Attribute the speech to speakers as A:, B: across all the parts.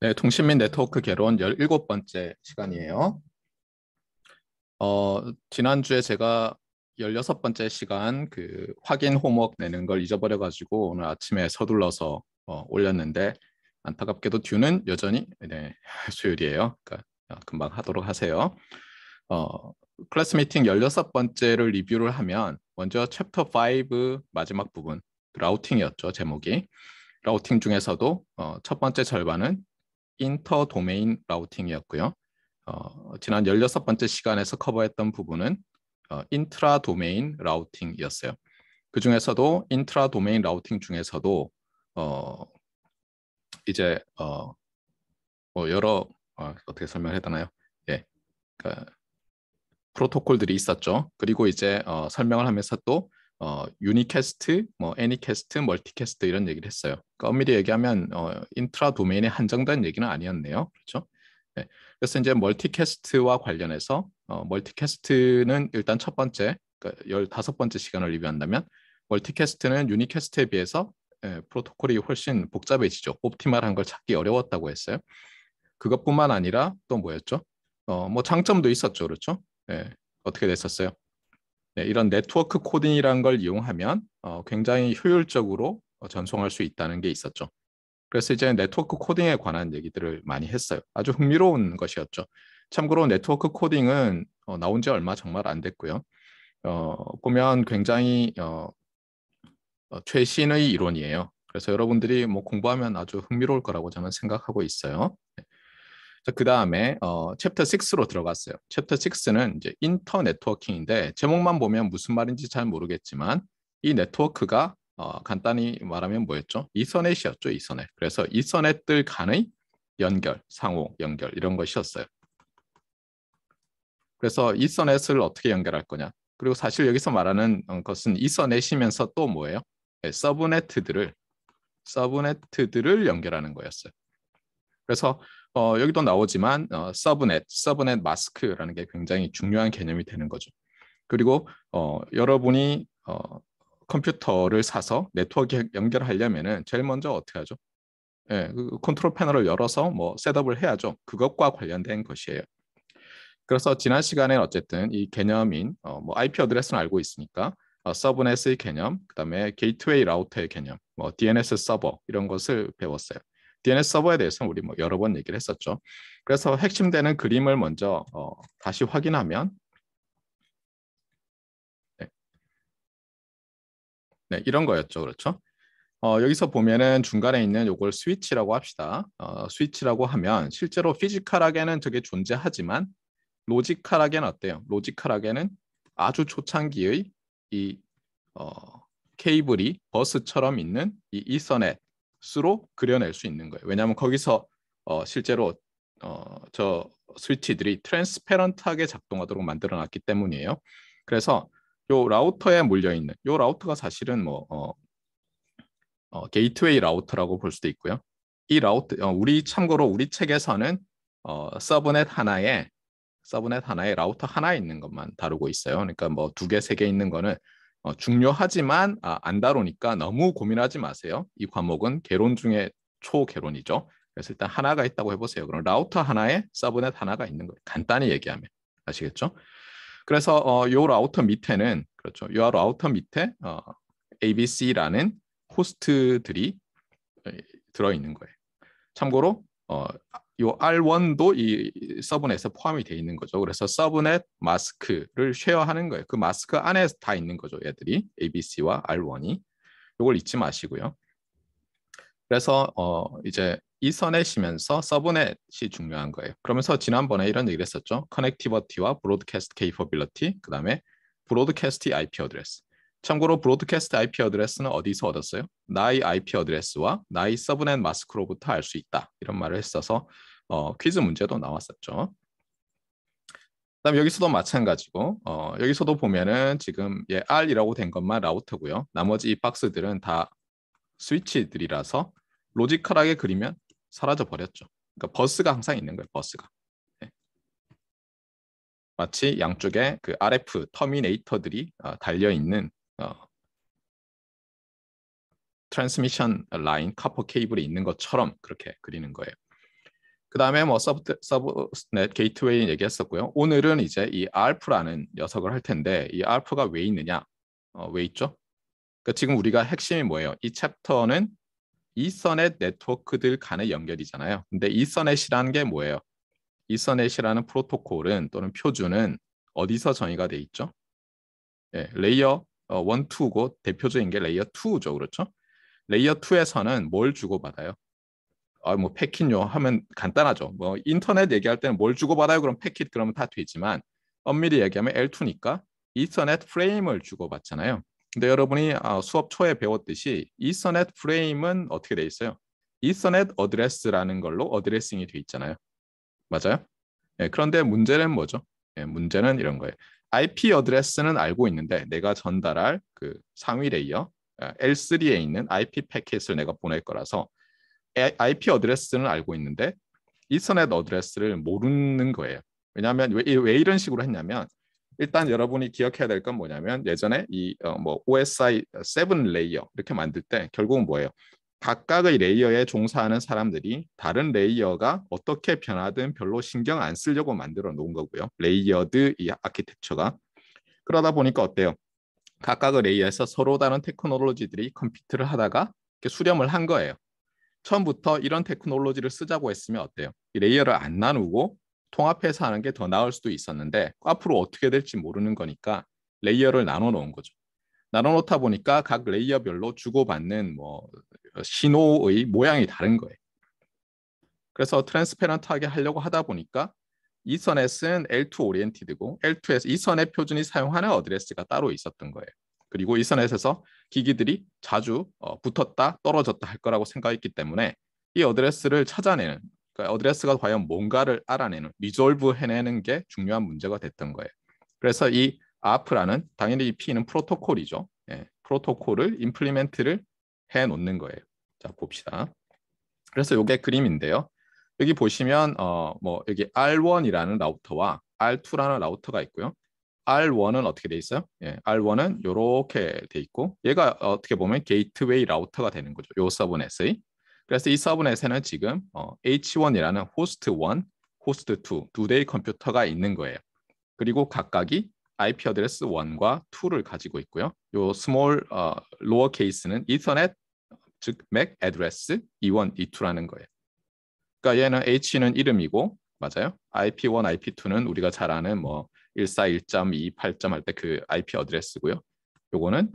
A: 네, 통신 및 네트워크 개론 17번째 시간이에요. 지난주에 제가 16번째 시간 그 확인 홈워크 내는 걸 잊어버려가지고 오늘 아침에 서둘러서 올렸는데 안타깝게도 듀는 여전히 네, 수요일이에요. 그러니까 금방 하도록 하세요. 어, 클래스 미팅 16번째를 리뷰를 하면 먼저 챕터 5 마지막 부분 라우팅이었죠, 제목이. 라우팅 중에서도 첫 번째 절반은 인터 도메인 라우팅이었고요. 지난 16번째 시간에서 커버했던 부분은 인트라 도메인 라우팅이었어요. 그 중에서도 인트라 도메인 라우팅 중에서도 어, 이제 뭐 여러 어떻게 설명해야 되나요? 예, 그 프로토콜들이 있었죠. 그리고 이제 설명을 하면서 또 유니캐스트, 뭐 애니캐스트, 멀티캐스트 이런 얘기를 했어요. 그러니까 엄밀히 얘기하면 인트라 도메인에 한정된 얘기는 아니었네요. 그렇죠? 네. 그래서 이제 멀티캐스트와 관련해서 멀티캐스트는 일단 첫 번째, 그러니까 15번째 시간을 리뷰한다면 멀티캐스트는 유니캐스트에 비해서 프로토콜이 훨씬 복잡해지죠. 옵티멀한 걸 찾기 어려웠다고 했어요. 그것뿐만 아니라 또 뭐였죠? 뭐 장점도 있었죠. 그렇죠? 네. 어떻게 됐었어요? 네, 이런 네트워크 코딩이라는 걸 이용하면 굉장히 효율적으로 전송할 수 있다는 게 있었죠. 그래서 이제 네트워크 코딩에 관한 얘기들을 많이 했어요. 아주 흥미로운 것이었죠. 참고로 네트워크 코딩은 나온 지 얼마 정말 안 됐고요. 보면 굉장히 최신의 이론이에요. 그래서 여러분들이 뭐 공부하면 아주 흥미로울 거라고 저는 생각하고 있어요. 그 다음에 챕터 6로 들어갔어요. 챕터 6는 이제 인터 네트워킹인데 제목만 보면 무슨 말인지 잘 모르겠지만 이 네트워크가 간단히 말하면 뭐였죠? 이서넷이었죠, 이서넷. 그래서 이서넷들 간의 연결, 상호 연결 이런 것이었어요. 그래서 이서넷을 어떻게 연결할 거냐? 그리고 사실 여기서 말하는 것은 이서넷이면서 또 뭐예요? 네, 서브네트들을 연결하는 거였어요. 그래서 여기도 나오지만 서브넷 마스크라는 게 굉장히 중요한 개념이 되는 거죠. 그리고 여러분이 컴퓨터를 사서 네트워크에 연결하려면은 제일 먼저 어떻게 하죠? 예, 그 컨트롤 패널을 열어서 뭐 셋업을 해야죠. 그것과 관련된 것이에요. 그래서 지난 시간에는 어쨌든 이 개념인 뭐 IP 어드레스는 알고 있으니까 서브넷의 개념, 그다음에 게이트웨이 라우터의 개념, 뭐 DNS 서버 이런 것을 배웠어요. DNS 서버에 대해서는 우리 뭐 여러 번 얘기를 했었죠. 그래서 핵심되는 그림을 먼저 다시 확인하면 네, 네, 이런 거였죠, 그렇죠? 여기서 보면은 중간에 있는 요걸 스위치라고 합시다. 스위치라고 하면 실제로 피지컬하게는 저게 존재하지만 로지컬하게는 어때요? 로지컬하게는 아주 초창기의 이 어, 케이블이 버스처럼 있는 이 이서넷으로 그려낼 수 있는 거예요. 왜냐하면 거기서 실제로 저 스위치들이 트랜스페런트하게 작동하도록 만들어놨기 때문이에요. 그래서 요 라우터에 물려 있는 요 라우터가 사실은 뭐 게이트웨이 라우터라고 볼 수도 있고요. 이 라우터 우리 참고로 우리 책에서는 서브넷 하나에 라우터 하나 있는 것만 다루고 있어요. 그러니까 뭐 두 개, 세 개 있는 거는 중요하지만 안 다루니까 너무 고민하지 마세요. 이 과목은 개론 중에 초개론이죠. 그래서 일단 하나가 있다고 해보세요. 그럼 라우터 하나에 서브넷 하나가 있는 거예요. 간단히 얘기하면. 아시겠죠? 그래서 요 라우터 밑에는 그렇죠. 요 라우터 밑에 ABC라는 호스트들이 들어있는 거예요. 참고로 요 R1도 이 서브넷에 포함이 되어 있는 거죠. 그래서 서브넷 마스크를 쉐어하는 거예요. 그 마스크 안에 다 있는 거죠. 애들이 ABC와 R1이. 이걸 잊지 마시고요. 그래서 이제 이서넷이면서 서브넷이 중요한 거예요. 그러면서 지난번에 이런 얘기를 했었죠. 커넥티비티와 브로드캐스트 케이퍼빌리티, 그다음에 브로드캐스트 IP 어드레스. 참고로 브로드캐스트 IP 어드레스는 어디서 얻었어요? 나의 IP 어드레스와 나의 서브넷 마스크로부터 알 수 있다. 이런 말을 했어서 퀴즈 문제도 나왔었죠. 그다음 여기서도 마찬가지고 여기서도 보면은 지금 R이라고 된 것만 라우터고요. 나머지 이 박스들은 다 스위치들이라서 로지컬하게 그리면 사라져 버렸죠. 그러니까 버스가 항상 있는 거예요. 버스가. 네. 마치 양쪽에 그 RF 터미네이터들이 달려 있는 트랜스미션 라인 카퍼 케이블이 있는 것처럼 그렇게 그리는 거예요. 그 다음에 뭐 서브넷 게이트웨이 얘기했었고요. 오늘은 이제 이 ARP라는 녀석을 할 텐데 이 ARP가 왜 있느냐? 왜 있죠? 그러니까 지금 우리가 핵심이 뭐예요? 이 챕터는 이서넷 네트워크들 간의 연결이잖아요. 근데 이서넷이라는 게 뭐예요? 이서넷이라는 프로토콜은 또는 표준은 어디서 정의가 돼 있죠? 예, 레이어 1, 2고 대표적인 게 레이어 2죠. 그렇죠? 레이어 2에서는 뭘 주고받아요? 뭐 패킷요 하면 간단하죠. 뭐 인터넷 얘기할 때는 뭘 주고받아요? 그럼 패킷 그러면 다 되지만 엄밀히 얘기하면 L2니까 이서넷 프레임을 주고받잖아요. 근데 여러분이 수업 초에 배웠듯이 이서넷 프레임은 어떻게 돼 있어요? 이서넷 어드레스라는 걸로 어드레싱이 돼 있잖아요. 맞아요? 예, 그런데 문제는 뭐죠? 예, 문제는 이런 거예요. IP 어드레스는 알고 있는데 내가 전달할 그 상위 레이어 L3에 있는 IP 패킷을 내가 보낼 거라서 IP 어드레스는 알고 있는데 이서넷 어드레스를 모르는 거예요. 왜냐하면 왜 이런 식으로 했냐면 일단 여러분이 기억해야 될 건 뭐냐면 예전에 이 뭐 OSI 7 레이어 이렇게 만들 때 결국은 뭐예요? 각각의 레이어에 종사하는 사람들이 다른 레이어가 어떻게 변하든 별로 신경 안 쓰려고 만들어 놓은 거고요. 레이어드 이 아키텍처가 그러다 보니까 어때요? 각각의 레이어에서 서로 다른 테크놀로지들이 컴퓨트를 하다가 수렴을 한 거예요. 처음부터 이런 테크놀로지를 쓰자고 했으면 어때요? 이 레이어를 안 나누고 통합해서 하는 게 더 나을 수도 있었는데 앞으로 어떻게 될지 모르는 거니까 레이어를 나눠 놓은 거죠. 나눠 놓다 보니까 각 레이어별로 주고받는 뭐 신호의 모양이 다른 거예요. 그래서 트랜스페런트하게 하려고 하다 보니까 이서넷은 L2 오리엔티드고 L2에서 이서넷 표준이 사용하는 어드레스가 따로 있었던 거예요. 그리고 이서넷에서 기기들이 자주 붙었다 떨어졌다 할 거라고 생각했기 때문에 이 어드레스를 찾아내는 그러니까 어드레스가 과연 뭔가를 알아내는 리졸브 해내는 게 중요한 문제가 됐던 거예요. 그래서 이 ARP라는 당연히 이 P는 프로토콜이죠. 예, 프로토콜을 임플리멘트를 해 놓는 거예요. 자 봅시다. 그래서 이게 그림인데요. 여기 보시면 뭐 여기 R1이라는 라우터와 R2라는 라우터가 있고요. R1은 어떻게 돼 있어요? 예, R1은 이렇게 돼 있고 얘가 어떻게 보면 게이트웨이 라우터가 되는 거죠. 요 서브넷의. 그래서 이 서브넷에는 지금 H1이라는 호스트 1, 호스트 2, 두 대의 컴퓨터가 있는 거예요. 그리고 각각이 IP 어드레스 1과 2를 가지고 있고요. 요 스몰 로어 케이스는 이더넷 즉 MAC 애드레스 21, 22라는 거예요. 그러니까 얘는 H는 이름이고 맞아요. IP1, IP2는 우리가 잘 아는 뭐 141.28점 할 때 그 IP 어드레스고요. 요거는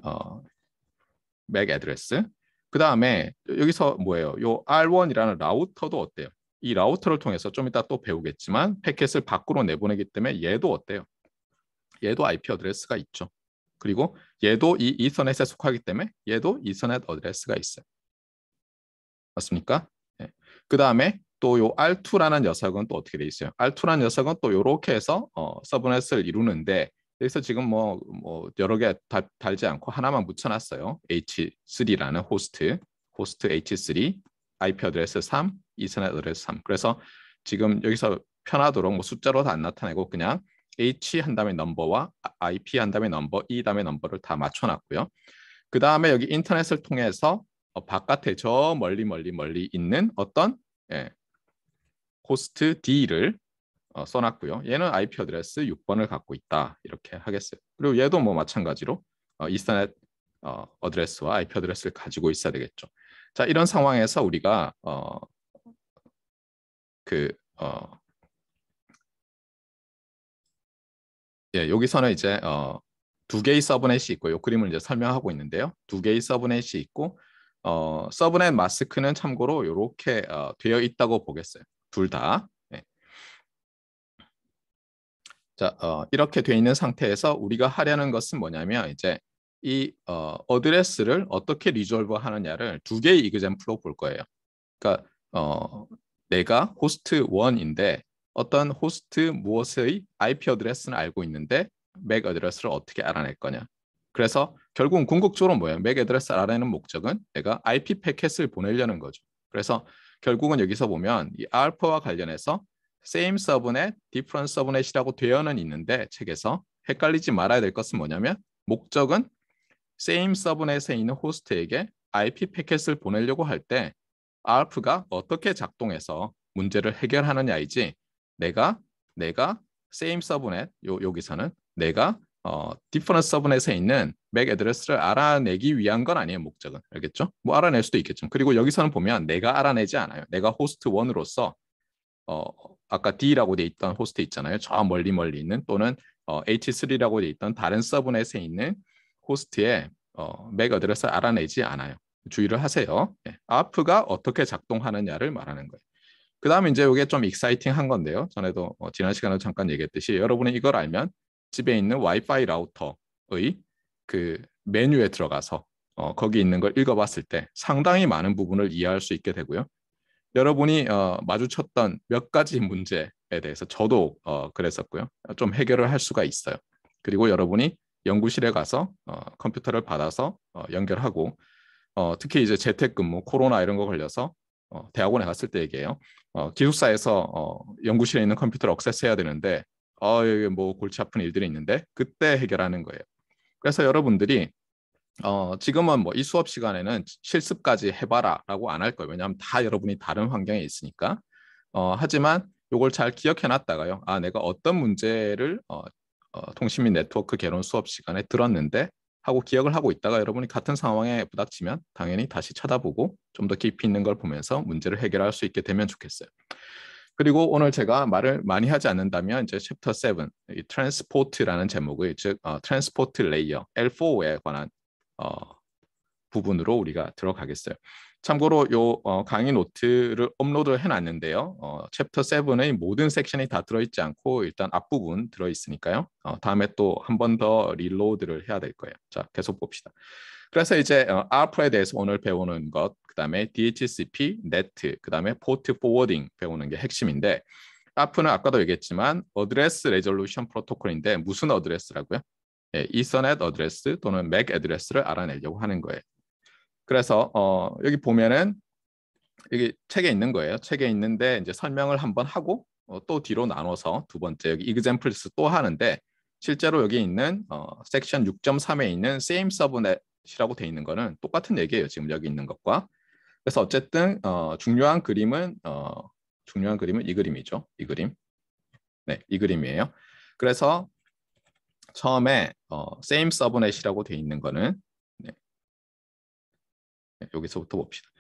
A: MAC 애드레스. 그 다음에 여기서 뭐예요? 요 R1이라는 라우터도 어때요? 이 라우터를 통해서 좀 이따 또 배우겠지만 패킷을 밖으로 내보내기 때문에 얘도 어때요? 얘도 IP 어드레스가 있죠. 그리고 얘도 이 이서넷에 속하기 때문에 얘도 이서넷 어드레스가 있어요. 맞습니까? 네. 그 다음에 또 요 R2라는 녀석은 또 어떻게 돼 있어요? R2라는 녀석은 또 요렇게 해서 서브넷을 이루는데 여기서 지금 뭐 여러 개 달지 않고 하나만 붙여놨어요. H3라는 호스트 H3, IP 어드레스 3, 이서넷 어드레스 3. 그래서 지금 여기서 편하도록 뭐 숫자로 안 나타내고 그냥 H 한 다음에 넘버와 IP 한 다음에 넘버, E 다음에 넘버를 다 맞춰놨고요. 그 다음에 여기 인터넷을 통해서 바깥에 저 멀리 있는 어떤 호스트 D를 써놨고요. 얘는 IP 어드레스 6번을 갖고 있다. 이렇게 하겠어요. 그리고 얘도 뭐 마찬가지로 이서넷 어드레스와 IP 어드레스를 가지고 있어야 되겠죠. 자, 이런 상황에서 우리가 여기서는 이제 두 개의 서브넷이 있고 이 그림을 이제 설명하고 있는데요. 두 개의 서브넷이 있고 서브넷 마스크는 참고로 이렇게 되어 있다고 보겠어요. 둘 다. 네. 자, 이렇게 되어 있는 상태에서 우리가 하려는 것은 뭐냐면 이제 이 어드레스를 어떻게 리졸브 하느냐를 두 개의 이그젬플로 볼 거예요. 그러니까 내가 호스트 1인데 어떤 호스트 무엇의 IP 어드레스는 알고 있는데 맥 어드레스를 어떻게 알아낼 거냐. 그래서 결국은 궁극적으로 뭐예요? 맥 어드레스를 알아내는 목적은 내가 IP 패킷을 보내려는 거죠. 그래서 결국은 여기서 보면 이 알파와 관련해서 same subnet, different subnet이라고 되어는 있는데 책에서 헷갈리지 말아야 될 것은 뭐냐면 목적은 same subnet에 있는 호스트에게 IP 패킷을 보내려고 할 때 ARP가 어떻게 작동해서 문제를 해결하느냐이지 내가 same 서브넷 여기서는 내가 different 서브넷에 있는 MAC 애드레스를 알아내기 위한 건 아니에요. 목적은. 알겠죠? 뭐 알아낼 수도 있겠죠. 그리고 여기서는 보면 내가 알아내지 않아요. 내가 호스트 1으로서 아까 D라고 돼 있던 호스트 있잖아요. 저 멀리 있는 또는 H3라고 돼 있던 다른 서브넷에 있는 호스트의 MAC 어드레스를 알아내지 않아요. 주의를 하세요. 네. ARP가 어떻게 작동하느냐를 말하는 거예요. 그 다음에 이제 이게 좀 익사이팅한 건데요. 전에도 지난 시간에 잠깐 얘기했듯이 여러분이 이걸 알면 집에 있는 와이파이 라우터의 그 메뉴에 들어가서 거기 있는 걸 읽어봤을 때 상당히 많은 부분을 이해할 수 있게 되고요. 여러분이 마주쳤던 몇 가지 문제에 대해서 저도 그랬었고요. 좀 해결을 할 수가 있어요. 그리고 여러분이 연구실에 가서 컴퓨터를 받아서 연결하고 특히 이제 재택근무, 코로나 이런 거 걸려서 대학원에 갔을 때 얘기해요. 기숙사에서 연구실에 있는 컴퓨터를 액세스해야 되는데 이게 뭐 골치 아픈 일들이 있는데 그때 해결하는 거예요. 그래서 여러분들이 지금은 뭐 이 수업 시간에는 실습까지 해봐라라고 안 할 거예요. 왜냐하면 다 여러분이 다른 환경에 있으니까. 하지만 이걸 잘 기억해 놨다가요. 내가 어떤 문제를 통신 및 네트워크 개론 수업 시간에 들었는데 하고 기억을 하고 있다가 여러분이 같은 상황에 부닥치면 당연히 다시 쳐다보고 좀 더 깊이 있는 걸 보면서 문제를 해결할 수 있게 되면 좋겠어요. 그리고 오늘 제가 말을 많이 하지 않는다면 이제 챕터 7, 이 트랜스포트라는 제목의 즉 트랜스포트 레이어 L4에 관한 부분으로 우리가 들어가겠어요. 참고로 요 강의 노트를 업로드 해놨는데요. 챕터 7의 모든 섹션이 다 들어있지 않고 일단 앞부분 들어있으니까요. 다음에 또 한 번 더 리로드를 해야 될 거예요. 자, 계속 봅시다. 그래서 이제 ARP에 대해서 오늘 배우는 것, 그 다음에 DHCP, NET, 그 다음에 포트 포워딩 배우는 게 핵심인데 ARP는 아까도 얘기했지만 어드레스 레졸루션 프로토콜인데 무슨 어드레스라고요? 예, 이서넷 어드레스 또는 맥 애드레스를 알아내려고 하는 거예요. 그래서 여기 보면은 여기 책에 있는 거예요. 책에 있는데 이제 설명을 한번 하고 또 뒤로 나눠서 두 번째 여기 examples 또 하는데 실제로 여기 있는 섹션 6.3에 있는 same subnet이라고 돼 있는 거는 똑같은 얘기예요. 지금 여기 있는 것과. 그래서 어쨌든 중요한 그림은 이 그림이죠. 이 그림. 네, 이 그림이에요. 그래서 처음에 same subnet이라고 돼 있는 거는 네, 여기서부터 봅시다.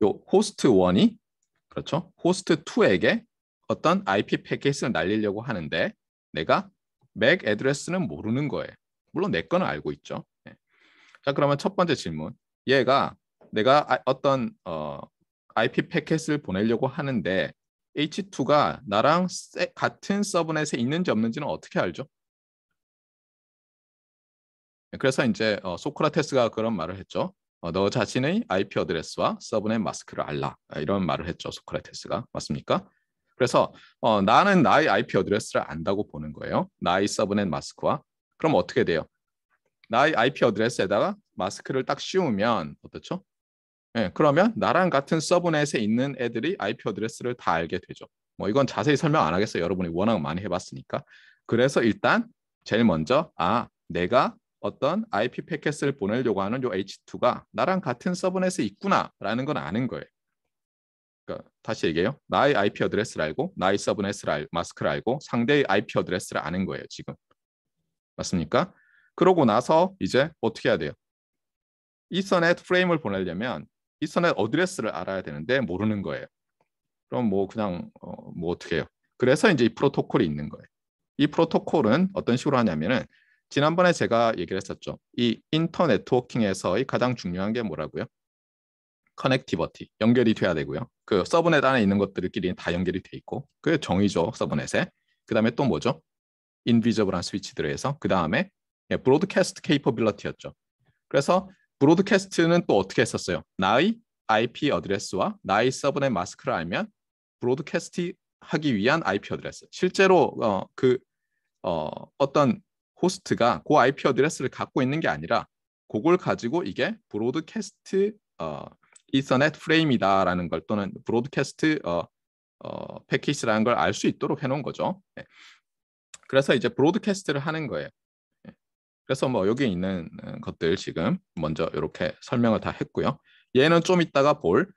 A: 요 호스트 1이 그렇죠. 호스트 2에게 어떤 IP 패킷을 날리려고 하는데 내가 MAC 애드레스는 모르는 거예요. 물론 내 거는 알고 있죠. 네. 자, 그러면 첫 번째 질문. 얘가 내가 어떤 IP 패킷을 보내려고 하는데 H2가 나랑 같은 서브넷에 있는지 없는지는 어떻게 알죠? 그래서 이제 소크라테스가 그런 말을 했죠. 너 자신의 IP 어드레스와 서브넷 마스크를 알라. 이런 말을 했죠. 소크라테스가. 맞습니까? 그래서 나는 나의 IP 어드레스를 안다고 보는 거예요. 나의 서브넷 마스크와. 그럼 어떻게 돼요? 나의 IP 어드레스에다가 마스크를 딱 씌우면 어떻죠? 네, 그러면 나랑 같은 서브넷에 있는 애들이 IP 어드레스를 다 알게 되죠. 뭐 이건 자세히 설명 안 하겠어요. 여러분이 워낙 많이 해봤으니까. 그래서 일단 제일 먼저 내가 어떤 IP 패킷을 보내려고 하는 요 H2가 나랑 같은 서브넷에 있구나라는 건 아는 거예요. 그러니까 다시 얘기해요. 나의 IP 어드레스를 알고 나의 서브넷을 마스크를 알고 상대의 IP 어드레스를 아는 거예요. 지금. 맞습니까? 그러고 나서 이제 어떻게 해야 돼요? 이서넷 프레임을 보내려면 이서넷 어드레스를 알아야 되는데 모르는 거예요. 그럼 뭐 그냥 뭐 어떻게 해요? 그래서 이제 이 프로토콜이 있는 거예요. 이 프로토콜은 어떤 식으로 하냐면은 지난번에 제가 얘기를 했었죠. 이 인터 네트워킹에서의 가장 중요한 게 뭐라고요? 커넥티버티, 연결이 돼야 되고요. 그 서브넷 안에 있는 것들끼리 다 연결이 돼 있고 그게 정의죠, 서브넷에. 그다음에 또 뭐죠? 인비저블한 스위치들에 해서 그다음에 브로드캐스트 케이퍼빌리티였죠. 그래서 브로드캐스트는 또 어떻게 했었어요? 나의 IP 어드레스와 나의 서브넷 마스크를 알면 브로드캐스트 하기 위한 IP 어드레스. 실제로 어떤 호스트가 그 IP 어드레스를 갖고 있는 게 아니라 그걸 가지고 이게 브로드캐스트 이서넷 프레임이다라는 걸 또는 브로드캐스트 패킷이라는 걸 알 수 있도록 해놓은 거죠. 네. 그래서 이제 브로드캐스트를 하는 거예요. 네. 그래서 뭐 여기 있는 것들 지금 먼저 이렇게 설명을 다 했고요. 얘는 좀 이따가 볼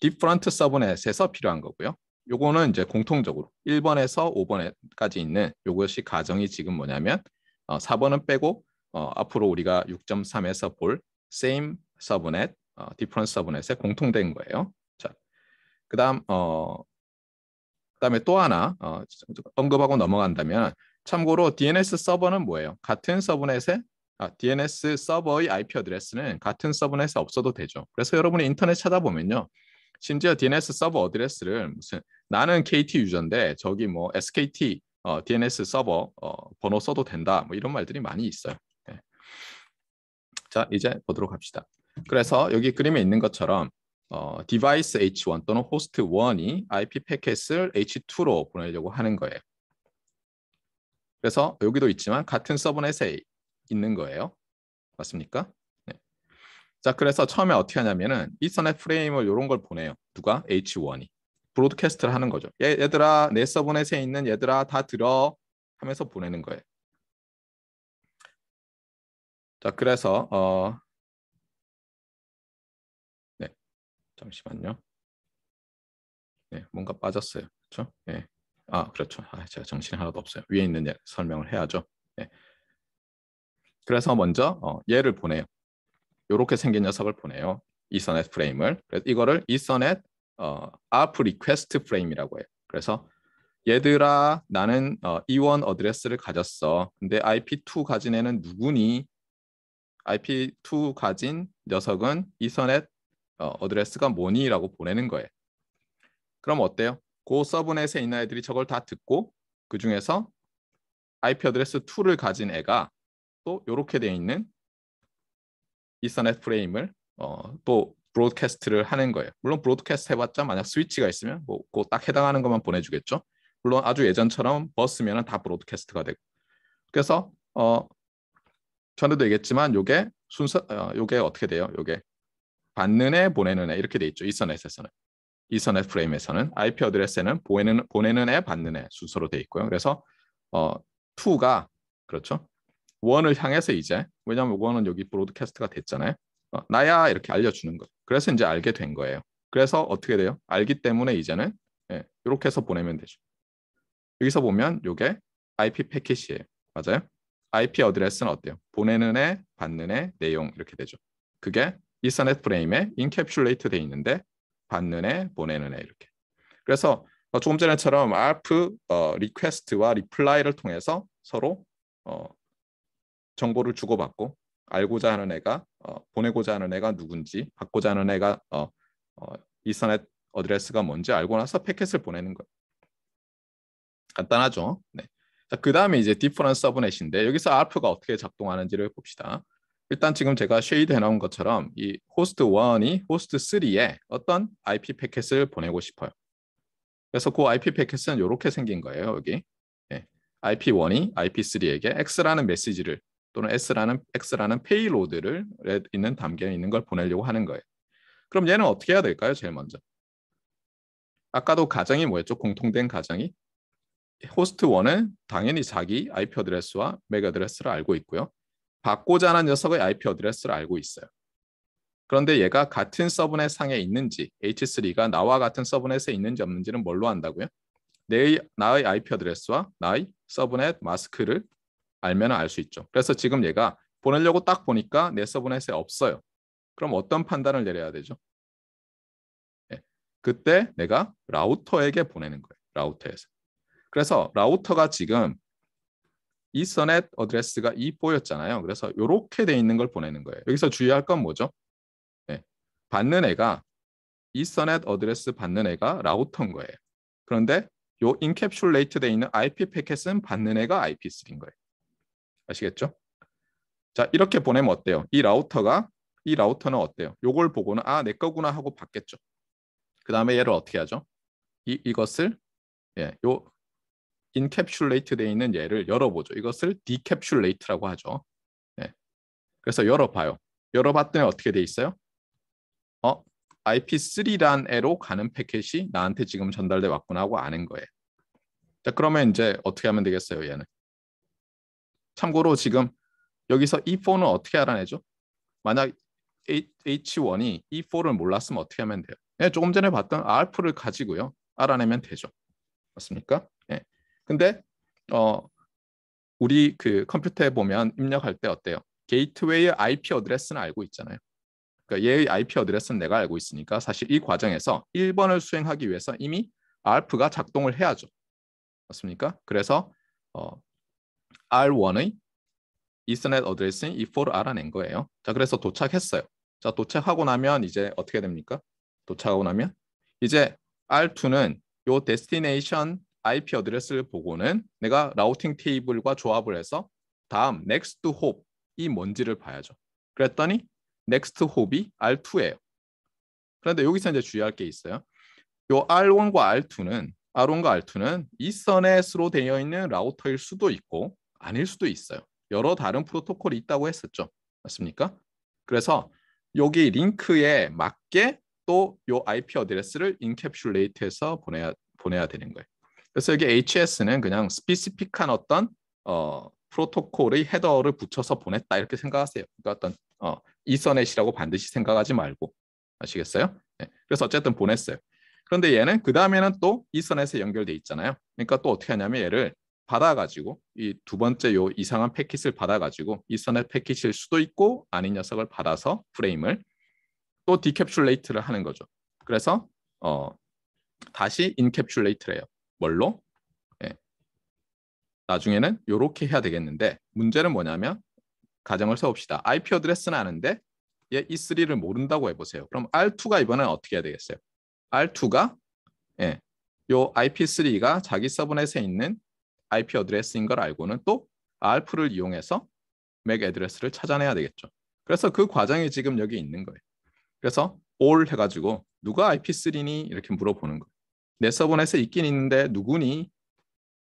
A: different 서브넷에서 필요한 거고요. 요거는 이제 공통적으로 1번에서 5번까지 있는 요것이 가정이 지금 뭐냐면 4번은 빼고 앞으로 우리가 6.3에서 볼 same 서브넷, different 서브넷에 공통된 거예요. 자, 그다음에 또 하나 언급하고 넘어간다면 참고로 DNS 서버는 뭐예요? 같은 서브넷에 DNS 서버의 IP 어드레스는 같은 서브넷에 없어도 되죠. 그래서 여러분이 인터넷 찾아보면요. 심지어 DNS 서버 어드레스를 무슨 나는 KT 유저인데 저기 뭐 SKT DNS 서버 번호 써도 된다. 뭐 이런 말들이 많이 있어요. 네. 자, 이제 보도록 합시다. 그래서 여기 그림에 있는 것처럼 디바이스 H1 또는 호스트 1이 IP 패킷을 H2로 보내려고 하는 거예요. 그래서 여기도 있지만 같은 서브넷에 있는 거예요. 맞습니까? 네. 자, 그래서 처음에 어떻게 하냐면은 이서넷 프레임을 이런 걸 보내요. 누가? H1이. 브로드캐스트를 하는 거죠. 얘들아, 내 서브넷에 있는 얘들아 다 들어 하면서 보내는 거예요. 자, 그래서 네, 잠시만요. 네, 뭔가 빠졌어요. 그렇죠? 네. 그렇죠. 제가 정신이 하나도 없어요. 위에 있는 설명을 해야죠. 네. 그래서 먼저 얘를 보내요. 이렇게 생긴 녀석을 보내요. 이서넷 프레임을. 그래서 이거를 이서넷 ARP 리퀘스트 프레임이라고 해요. 그래서 얘들아 나는 E1 어드레스를 가졌어. 근데 IP2 가진 애는 누구니? IP2 가진 녀석은 이서넷 어드레스가 뭐니? 라고 보내는 거예요. 그럼 어때요? 그 서브넷에 있는 애들이 저걸 다 듣고 그 중에서 IP 어드레스 2를 가진 애가 또 이렇게 돼 있는 이서넷 프레임을 또 브로드캐스트를 하는 거예요. 물론 브로드캐스트 해봤자 만약 스위치가 있으면 뭐 딱 해당하는 것만 보내주겠죠. 물론 아주 예전처럼 버스면 다 브로드캐스트가 되고. 그래서 전에도 얘기했지만 요게 순서 요게 어떻게 돼요? 요게 받는 애 보내는 애 이렇게 돼 있죠. 이서넷에서는. 이서넷 프레임에서는 IP 어드레스에는 보내는 애 받는 애 순서로 돼 있고요. 그래서 2가 그렇죠. 1을 향해서 이제 왜냐하면 1은 여기 브로드캐스트가 됐잖아요. 나야 이렇게 알려주는 거예요. 그래서 이제 알게 된 거예요. 그래서 어떻게 돼요? 알기 때문에 이제는 이렇게 해서 보내면 되죠. 여기서 보면 이게 IP 패킷이에요. 맞아요? IP 어드레스는 어때요? 보내는 애, 받는 애, 내용 이렇게 되죠. 그게 이서넷 프레임에 인캡슐레이트 돼 있는데 받는 애, 보내는 애 이렇게. 그래서 조금 전에처럼 ARP 리퀘스트와 리플라이를 통해서 서로 정보를 주고받고 알고자 하는 애가 보내고자 하는 애가 누군지 받고자 하는 애가 이서넷 어드레스가 뭔지 알고 나서 패킷을 보내는 거예요. 간단하죠. 네. 자, 그 다음에 이제 디퍼런스 서브넷인데 여기서 ARP가 어떻게 작동하는지를 봅시다. 일단 지금 제가 쉐이드 해놓은 것처럼 이 호스트 1이 호스트 3에 어떤 IP 패킷을 보내고 싶어요. 그래서 그 IP 패킷은 이렇게 생긴 거예요. 여기 IP1이 IP3에게 X라는 메시지를 또는 X라는 페이로드를 있는 담겨 있는 걸 보내려고 하는 거예요. 그럼 얘는 어떻게 해야 될까요? 제일 먼저. 아까도 가정이 뭐였죠? 공통된 가정이 호스트 1은 당연히 자기 IP 어드레스와 맥 어드레스를 알고 있고요. 받고자 하는 녀석의 IP 어드레스를 알고 있어요. 그런데 얘가 같은 서브넷 상에 있는지 H3가 나와 같은 서브넷에 있는지 없는지는 뭘로 안다고요? 나의 IP 어드레스와 나의 서브넷 마스크를 알면 알 수 있죠. 그래서 지금 얘가 보내려고 딱 보니까 내 서브넷에 없어요. 그럼 어떤 판단을 내려야 되죠? 네. 그때 내가 라우터에게 보내는 거예요. 라우터에서. 그래서 라우터가 지금 이서넷 어드레스가 2포였잖아요. 그래서 이렇게 돼 있는 걸 보내는 거예요. 여기서 주의할 건 뭐죠? 네. 받는 애가 이서넷 어드레스 받는 애가 라우터인 거예요. 그런데 요 인캡슐레이트 돼 있는 IP 패킷은 받는 애가 IP3인 거예요. 아시겠죠? 자, 이렇게 보내면 어때요? 이 라우터는 어때요? 요걸 보고는 내 거구나 하고 받겠죠. 그 다음에 얘를 어떻게 하죠? 이것을 요 인캡슐레이트 돼 있는 얘를 열어보죠. 이것을 디캡슐레이트라고 하죠. 네. 그래서 열어봐요. 열어봤더니 어떻게 돼 있어요? IP3란 애로 가는 패킷이 나한테 지금 전달돼 왔구나 하고 아는 거예요. 자, 그러면 이제 어떻게 하면 되겠어요, 얘는? 참고로 지금 여기서 E4는 어떻게 알아내죠? 만약 H1이 E4를 몰랐으면 어떻게 하면 돼요? 예, 조금 전에 봤던 ARP를 가지고요. 알아내면 되죠. 맞습니까? 예. 근데 우리 그 컴퓨터에 보면 입력할 때 어때요? 게이트웨이의 IP 어드레스는 알고 있잖아요. 그러니까 얘의 IP 어드레스는 내가 알고 있으니까 사실 이 과정에서 1번을 수행하기 위해서 이미 ARP가 작동을 해야죠. 맞습니까? 그래서 R1의 이서넷 어드레스인 E4를 알아낸 거예요. 자, 그래서 도착했어요. 자, 도착하고 나면 이제 어떻게 됩니까? 도착하고 나면 이제 R2는 요 데스티네이션 IP 어드레스를 보고는 내가 라우팅 테이블과 조합을 해서 다음 next hop이 뭔지를 봐야죠. 그랬더니 next hop이 R2예요. 그런데 여기서 이제 주의할 게 있어요. 요 R1과 R2는 이서넷으로 되어 있는 라우터일 수도 있고 아닐 수도 있어요. 여러 다른 프로토콜이 있다고 했었죠. 맞습니까? 그래서 여기 링크에 맞게 또 요 IP 어드레스를 인캡슐레이트해서 보내야 되는 거예요. 그래서 여기 HS는 그냥 스피시픽한 어떤 프로토콜의 헤더를 붙여서 보냈다 이렇게 생각하세요. 그러니까 어떤 이서넷이라고 반드시 생각하지 말고 아시겠어요? 네. 그래서 어쨌든 보냈어요. 그런데 얘는 그 다음에는 또 이서넷에 연결돼 있잖아요. 그러니까 또 어떻게 하냐면 얘를 받아가지고 이 두 번째 요 이상한 패킷을 받아가지고 이서넷 패킷일 수도 있고 아닌 녀석을 받아서 프레임을 또 디캡슐레이트를 하는 거죠. 그래서 다시 인캡슐레이트를 해요. 뭘로? 예. 나중에는 이렇게 해야 되겠는데 문제는 뭐냐면 가정을 세웁시다. IP 어드레스는 아는데 얘 E3를 모른다고 해보세요. 그럼 R2가 이번엔 어떻게 해야 되겠어요? R2가 예, 요 IP3가 자기 서브넷에 있는 IP 어드레스인 걸 알고는 또 ARP를 이용해서 MAC 애드레스를 찾아내야 되겠죠. 그래서 그 과정이 지금 여기 있는 거예요. 그래서 all 해가지고 누가 IP3니 이렇게 물어보는 거예요. 내 서브넷에 있긴 있는데 누구니?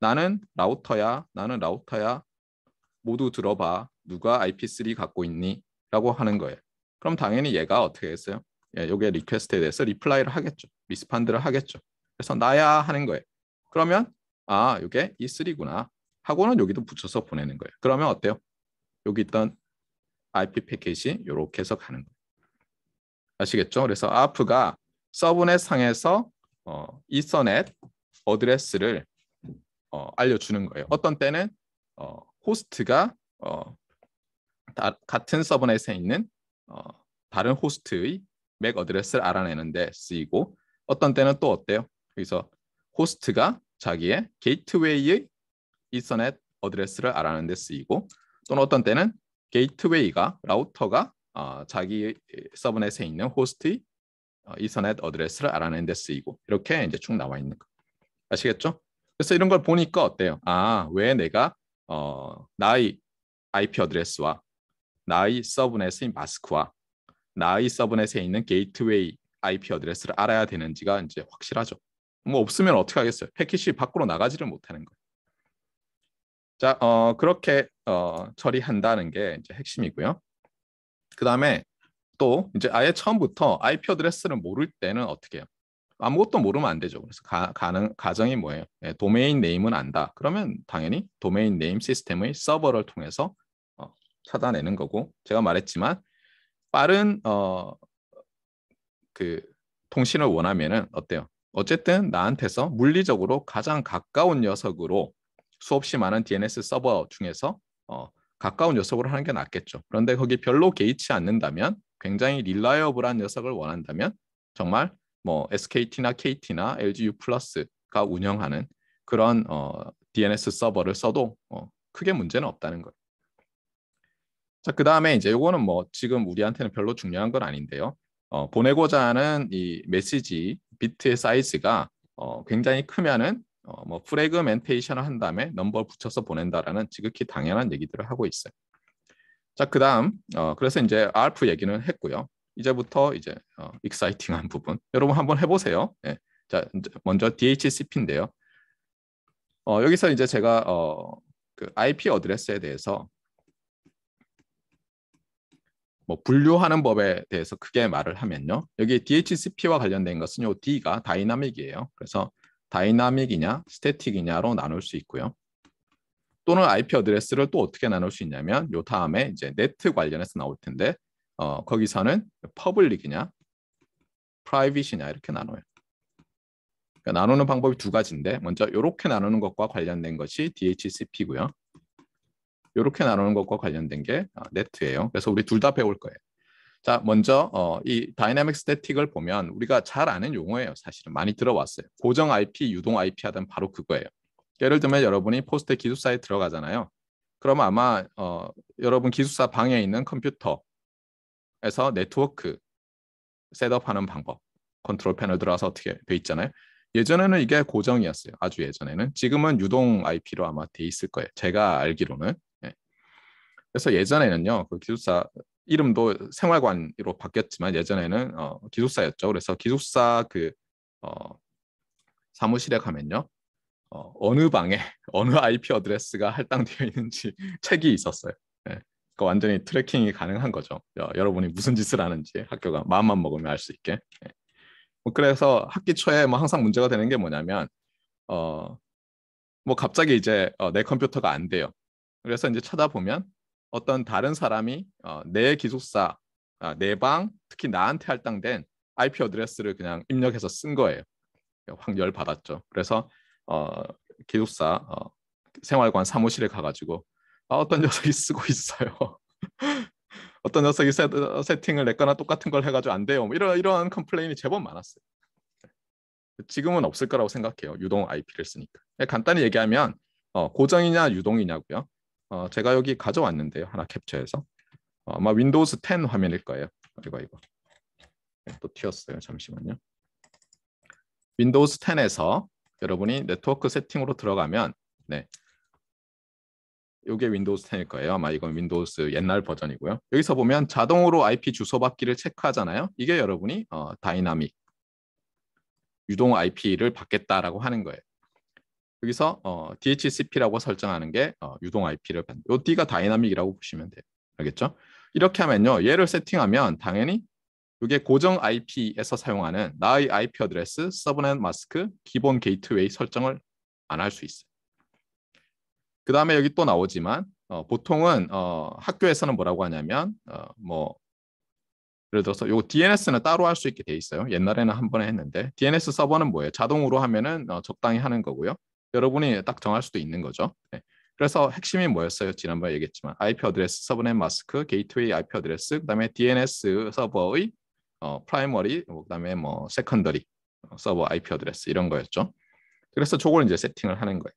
A: 나는 라우터야. 모두 들어봐. 누가 IP3 갖고 있니? 라고 하는 거예요. 그럼 당연히 얘가 어떻게 했어요? 예, 요게 리퀘스트에 대해서 리플라이를 하겠죠. 리스판드를 하겠죠. 그래서 나야 하는 거예요. 그러면 이게 E3구나 하고는 여기도 붙여서 보내는 거예요. 그러면 어때요? 여기 있던 IP 패킷이 이렇게 해서 가는 거예요. 아시겠죠? 그래서 ARP가 서브넷 상에서 이서넷 어드레스를 알려주는 거예요. 어떤 때는 호스트가 같은 서브넷에 있는 다른 호스트의 맥 어드레스를 알아내는 데 쓰이고 어떤 때는 또 어때요? 여기서 호스트가 자기의 게이트웨이의 이서넷 어드레스를 알아내는 데 쓰이고 또는 어떤 때는 게이트웨이가 라우터가 자기 서브넷에 있는 호스트의 이서넷 어드레스를 알아내는 데 쓰이고 이렇게 이제 쭉 나와 있는 거 아시겠죠? 그래서 이런 걸 보니까 어때요? 왜 내가 나의 IP 어드레스와 나의 서브넷의 마스크와 나의 서브넷에 있는 게이트웨이 IP 어드레스를 알아야 되는지가 이제 확실하죠. 뭐 없으면 어떻게 하겠어요? 패킷이 밖으로 나가지를 못하는 거예요. 자, 그렇게 처리한다는 게 이제 핵심이고요. 그 다음에 또 이제 아예 처음부터 IP 어드레스를 모를 때는 어떻게 해요? 아무것도 모르면 안 되죠. 그래서 가정이 뭐예요? 도메인 네임은 안다. 그러면 당연히 도메인 네임 시스템의 서버를 통해서 찾아내는 거고 제가 말했지만 빠른 그 통신을 원하면은 어때요? 어쨌든 나한테서 물리적으로 가장 가까운 녀석으로 수없이 많은 DNS 서버 중에서 가까운 녀석으로 하는 게 낫겠죠. 그런데 거기 별로 개의치 않는다면 굉장히 릴라이어블한 녀석을 원한다면 정말 뭐 SKT나 KT나 LGU 플러스가 운영하는 그런 DNS 서버를 써도 크게 문제는 없다는 거예요. 자, 그 다음에 이제 요거는 뭐 지금 우리한테는 별로 중요한 건 아닌데요. 보내고자 하는 이 메시지 비트의 사이즈가 굉장히 크면은 뭐 프래그멘테이션을 한 다음에 넘버 붙여서 보낸다라는 지극히 당연한 얘기들을 하고 있어요. 자, 그 다음 그래서 이제 ARP 얘기는 했고요. 이제부터 이제 익사이팅한 부분 여러분 한번 해보세요. 예. 자, 먼저 DHCP인데요. 여기서 이제 제가 그 IP 어드레스에 대해서 뭐 분류하는 법에 대해서 크게 말을 하면요. 여기 DHCP와 관련된 것은 요 D가 다이나믹이에요. 그래서 다이나믹이냐 스태틱이냐로 나눌 수 있고요. 또는 IP 어드레스를 또 어떻게 나눌 수 있냐면 요 다음에 이제 네트 관련해서 나올 텐데 거기서는 퍼블릭이냐 private이냐 이렇게 나눠요. 그러니까 나누는 방법이 두 가지인데 먼저 이렇게 나누는 것과 관련된 것이 DHCP고요. 이렇게 나누는 것과 관련된 게 네트예요. 그래서 우리 둘 다 배울 거예요. 자, 먼저 이 다이내믹 스태틱을 보면 우리가 잘 아는 용어예요. 사실은 많이 들어왔어요. 고정 IP, 유동 IP 하던 바로 그거예요. 예를 들면 여러분이 포스트 기숙사에 들어가잖아요. 그러면 아마 여러분 기숙사 방에 있는 컴퓨터에서 네트워크 셋업하는 방법, 컨트롤 패널 들어가서 어떻게 돼 있잖아요. 예전에는 이게 고정이었어요. 아주 예전에는. 지금은 유동 IP로 아마 돼 있을 거예요. 제가 알기로는. 예. 그래서 예전에는요, 그 기숙사 이름도 생활관으로 바뀌었지만 예전에는 기숙사였죠. 그래서 기숙사 그 사무실에 가면요, 어느 방에 어느 IP 어드레스가 할당되어 있는지 책이 있었어요. 예. 그러니까 완전히 트래킹이 가능한 거죠. 여러분이 무슨 짓을 하는지 학교가 마음만 먹으면 알 수 있게. 예. 뭐 그래서 학기 초에 뭐 항상 문제가 되는 게 뭐냐면 뭐 갑자기 이제 내 컴퓨터가 안 돼요. 그래서 이제 찾아보면 어떤 다른 사람이 내 기숙사, 내 방, 특히 나한테 할당된 IP 어드레스를 그냥 입력해서 쓴 거예요. 확 열 받았죠. 그래서 기숙사 생활관 사무실에 가가지고 어떤 녀석이 쓰고 있어요. 어떤 녀석이 세팅을 내 거나 똑같은 걸 해가지고 안 돼요. 뭐 이런 컴플레인이 제법 많았어요. 지금은 없을 거라고 생각해요. 유동 IP를 쓰니까. 간단히 얘기하면 고정이냐 유동이냐고요. 제가 여기 가져왔는데요. 하나 캡처해서. 아마 윈도우즈 10 화면일 거예요. 이거. 또 튀었어요. 잠시만요. 윈도우즈 10에서 여러분이 네트워크 세팅으로 들어가면 네. 이게 윈도우즈 10일 거예요. 아마 이건 윈도우즈 옛날 버전이고요. 여기서 보면 자동으로 IP 주소 받기를 체크하잖아요. 이게 여러분이 다이나믹 유동 IP를 받겠다라고 하는 거예요. 여기서 DHCP라고 설정하는 게 유동 IP를 받는. 요 D가 다이나믹이라고 보시면 돼요. 알겠죠? 이렇게 하면요. 얘를 세팅하면 당연히 이게 고정 IP에서 사용하는 나의 IP 어드레스, 서브넷 마스크, 기본 게이트웨이 설정을 안 할 수 있어요. 그 다음에 여기 또 나오지만 보통은 학교에서는 뭐라고 하냐면 뭐 예를 들어서 요 DNS는 따로 할 수 있게 돼 있어요. 옛날에는 한 번에 했는데 DNS 서버는 뭐예요? 자동으로 하면은 적당히 하는 거고요. 여러분이 딱 정할 수도 있는 거죠. 네. 그래서 핵심이 뭐였어요? 지난번에 얘기했지만 IP 어드레스, 서브넷 마스크, 게이트웨이 IP 어드레스, 그다음에 DNS 서버의 프라이머리, 그다음에 뭐 세컨더리 서버 IP 어드레스 이런 거였죠. 그래서 저걸 이제 세팅을 하는 거예요.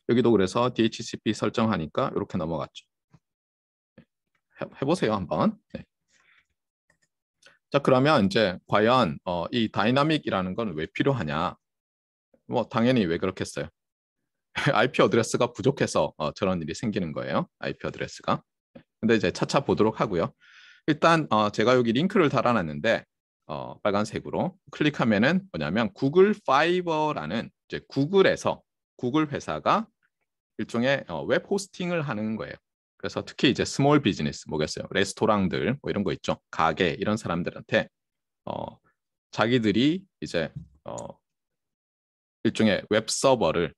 A: 여기도 그래서 DHCP 설정하니까 이렇게 넘어갔죠. 해보세요 한번. 네. 자, 그러면 이제 과연 이 다이나믹이라는 건 왜 필요하냐? 뭐 당연히 왜 그렇겠어요. IP 어드레스가 부족해서 저런 일이 생기는 거예요. IP 어드레스가. 근데 이제 차차 보도록 하고요. 일단 제가 여기 링크를 달아놨는데 빨간색으로 클릭하면은 뭐냐면 구글 파이버라는 이제 구글에서 구글 회사가 일종의 웹 호스팅을 하는 거예요. 그래서 특히 이제 스몰 비즈니스 뭐겠어요? 레스토랑들 뭐 이런 거 있죠. 가게 이런 사람들한테 자기들이 이제 일종의 웹 서버를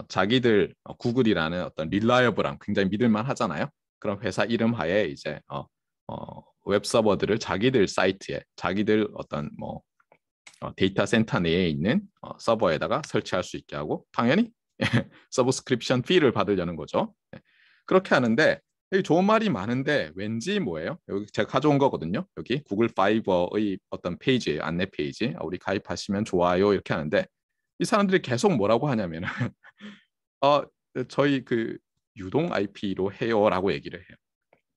A: 자기들 구글이라는 어떤 릴라이어블한 굉장히 믿을만 하잖아요. 그런 회사 이름 하에 이제 웹 서버들을 자기들 사이트에 자기들 어떤 뭐 데이터 센터 내에 있는 서버에다가 설치할 수 있게 하고 당연히 서브스크립션 피를 받으려는 거죠. 그렇게 하는데 여기 좋은 말이 많은데 왠지 뭐예요? 여기 제가 가져온 거거든요. 여기 구글 파이버의 어떤 페이지, 안내 페이지. 우리 가입하시면 좋아요 이렇게 하는데 이 사람들이 계속 뭐라고 하냐면은 저희 그 유동 IP로 해요라고 얘기를 해요.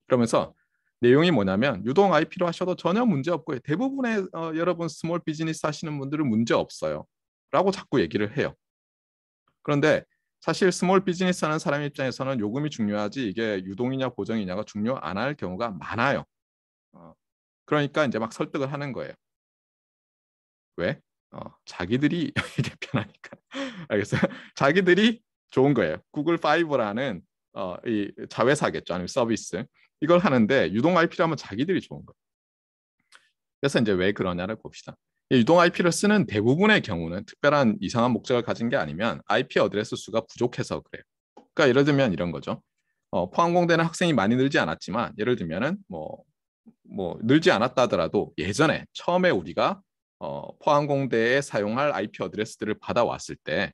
A: 그러면서 내용이 뭐냐면 유동 IP로 하셔도 전혀 문제 없고요. 대부분의 여러분 스몰 비즈니스 하시는 분들은 문제 없어요. 라고 자꾸 얘기를 해요. 그런데 사실 스몰 비즈니스 하는 사람 입장에서는 요금이 중요하지 이게 유동이냐 고정이냐가 중요 안 할 경우가 많아요. 그러니까 이제 막 설득을 하는 거예요. 왜? 자기들이 이게 편하니까. 알겠어요? 자기들이 좋은 거예요. 구글 파이브라는 이 자회사겠죠. 아니면 서비스. 이걸 하는데 유동 IP라면 자기들이 좋은 거예요. 그래서 이제 왜 그러냐를 봅시다. 유동 IP를 쓰는 대부분의 경우는 특별한 이상한 목적을 가진 게 아니면 IP 어드레스 수가 부족해서 그래요. 그러니까 예를 들면 이런 거죠. 포항공대는 학생이 많이 늘지 않았지만 예를 들면은 뭐 늘지 않았다 하더라도 예전에 처음에 우리가 포항공대에 사용할 IP 어드레스들을 받아왔을 때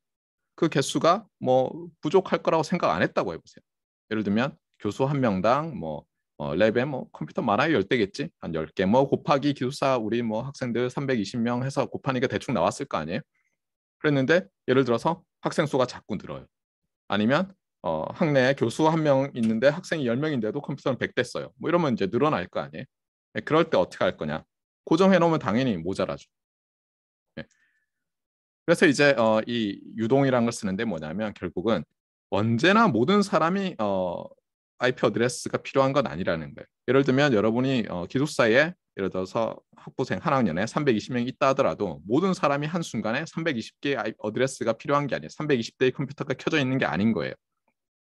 A: 그 개수가 뭐 부족할 거라고 생각 안 했다고 해보세요. 예를 들면 교수 한 명당 뭐 랩에 뭐 컴퓨터 많아야 10대겠지. 한 10개 뭐 곱하기 기숙사 우리 뭐 학생들 320명 해서 곱하니까 대충 나왔을 거 아니에요. 그랬는데 예를 들어서 학생 수가 자꾸 늘어요. 아니면 학내에 교수 한 명 있는데 학생이 10명인데도 컴퓨터는 100대 써요. 뭐 이러면 이제 늘어날 거 아니에요. 그럴 때 어떻게 할 거냐. 고정해 놓으면 당연히 모자라죠. 예. 그래서 이제 이 유동이라는 걸 쓰는데 뭐냐면 결국은 언제나 모든 사람이 IP 어드레스가 필요한 건 아니라는 거예요. 예를 들면 여러분이 기숙사에 예를 들어서 학부생 한 학년에 320명이 있다 하더라도 모든 사람이 한순간에 320개의 어드레스가 필요한 게 아니에요. 320대의 컴퓨터가 켜져 있는 게 아닌 거예요.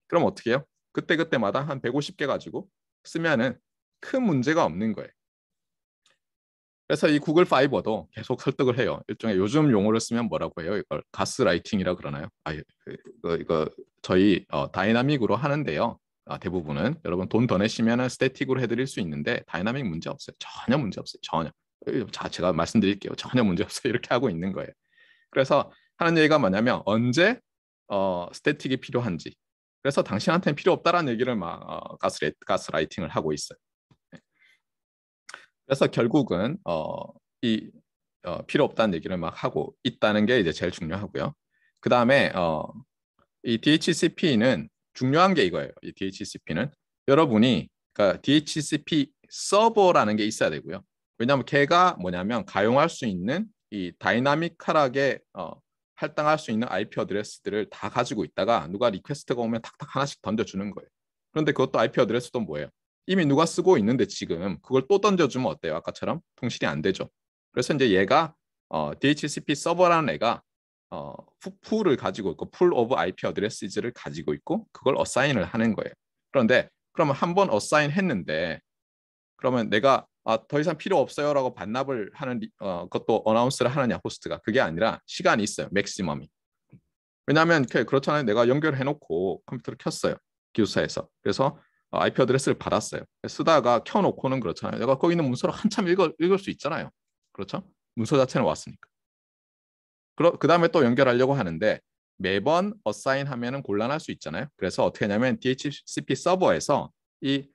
A: 그럼 어떻게 해요? 그때그때마다 한 150개 가지고 쓰면은 큰 문제가 없는 거예요. 그래서 이 구글 파이버도 계속 설득을 해요. 일종의 요즘 용어를 쓰면 뭐라고 해요? 이걸 가스라이팅이라 그러나요? 이거 저희 다이나믹으로 하는데요. 대부분은 여러분 돈 더 내시면은 스태틱으로 해드릴 수 있는데 다이나믹 문제 없어요. 전혀 문제 없어요. 전혀. 자, 제가 말씀드릴게요. 전혀 문제 없어요. 이렇게 하고 있는 거예요. 그래서 하는 얘기가 뭐냐면 언제 스태틱이 필요한지. 그래서 당신한테는 필요 없다라는 얘기를 막 가스라이팅을 하고 있어요. 그래서 결국은 이 필요 없다는 얘기를 막 하고 있다는 게 이제 제일 중요하고요. 그 다음에 이 DHCP는 중요한 게 이거예요. 이 DHCP는 여러분이 그러니까 DHCP 서버라는 게 있어야 되고요. 왜냐하면 걔가 뭐냐면 가용할 수 있는 이 다이나믹하게 할당할 수 있는 IP 어드레스들을 다 가지고 있다가 누가 리퀘스트가 오면 탁탁 하나씩 던져주는 거예요. 그런데 그것도 IP 어드레스도 뭐예요? 이미 누가 쓰고 있는데 지금 그걸 또 던져주면 어때요? 아까처럼 통신이 안 되죠. 그래서 이제 얘가 DHCP 서버라는 애가 풀을 가지고 있고 풀 오브 IP 어드레스를 가지고 있고 그걸 어사인을 하는 거예요. 그런데 그러면 한 번 어사인 했는데 그러면 내가 더 이상 필요 없어요라고 반납을 하는 것도 어나운스를 하느냐 호스트가 그게 아니라 시간이 있어요. 맥시멈이. 왜냐하면 그렇잖아요. 내가 연결해놓고 컴퓨터를 켰어요. 기숙사에서. 그래서 IP 어드레스를 받았어요. 쓰다가 켜놓고는 그렇잖아요. 내가 거기 있는 문서를 한참 읽을 수 있잖아요. 그렇죠? 문서 자체는 왔으니까. 그 다음에 또 연결하려고 하는데 매번 어사인 하면은 곤란할 수 있잖아요. 그래서 어떻게 하냐면 DHCP 서버에서 이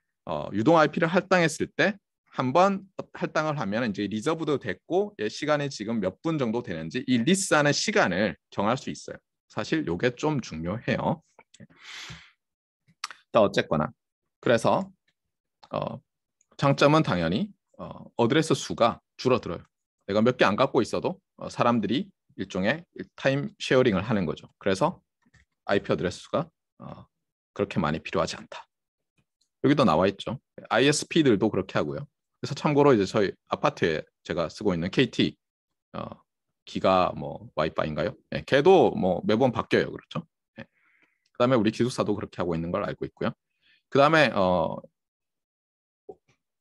A: 유동 IP를 할당했을 때 한 번 할당을 하면 이제 리저브도 됐고 시간이 지금 몇 분 정도 되는지 이 리스하는 시간을 정할 수 있어요. 사실 이게 좀 중요해요. 자, 어쨌거나 그래서 장점은 당연히 어드레스 수가 줄어들어요. 내가 몇 개 안 갖고 있어도 사람들이 일종의 타임 쉐어링을 하는 거죠. 그래서 IP 어드레스 수가 그렇게 많이 필요하지 않다. 여기도 나와 있죠. ISP들도 그렇게 하고요. 그래서 참고로 이제 저희 아파트에 제가 쓰고 있는 KT 기가 뭐 와이파이인가요? 네, 걔도 뭐 매번 바뀌어요. 그렇죠? 네. 그다음에 우리 기숙사도 그렇게 하고 있는 걸 알고 있고요. 그다음에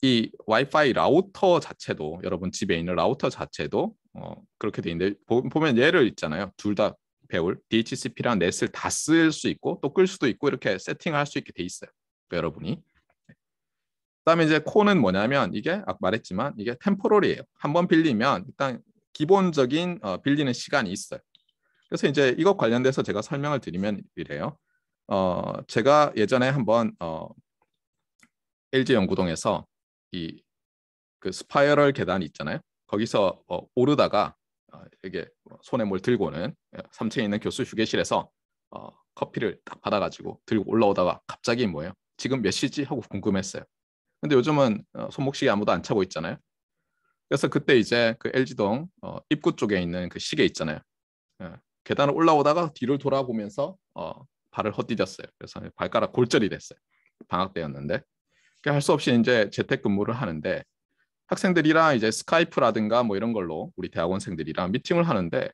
A: 이 와이파이 라우터 자체도 여러분 집에 있는 라우터 자체도 그렇게 돼 있는데 보면 얘를 있잖아요. 둘 다 배울 DHCP랑 넷을 다 쓸 수 있고 또 끌 수도 있고 이렇게 세팅할 수 있게 돼 있어요. 여러분이. 그다음에 이제 콘은 뭐냐면 이게 아까 말했지만 이게 템포럴이에요. 한번 빌리면 일단 기본적인 빌리는 시간이 있어요. 그래서 이제 이것 관련돼서 제가 설명을 드리면 이래요. 제가 예전에 한번 LG 연구동에서 이 그 스파이럴 계단 있잖아요. 거기서 오르다가 이게 손에 뭘 들고는 3층에 있는 교수 휴게실에서 커피를 딱 받아가지고 들고 올라오다가 갑자기 뭐예요? 지금 몇 시지? 하고 궁금했어요. 근데 요즘은 손목시계 아무도 안 차고 있잖아요. 그래서 그때 이제 그 LG동 입구 쪽에 있는 그 시계 있잖아요. 계단을 올라오다가 뒤를 돌아보면서 발을 헛디뎠어요. 그래서 발가락 골절이 됐어요. 방학 때였는데 할 수 없이 이제 재택근무를 하는데 학생들이랑 이제 스카이프라든가 뭐 이런 걸로 우리 대학원생들이랑 미팅을 하는데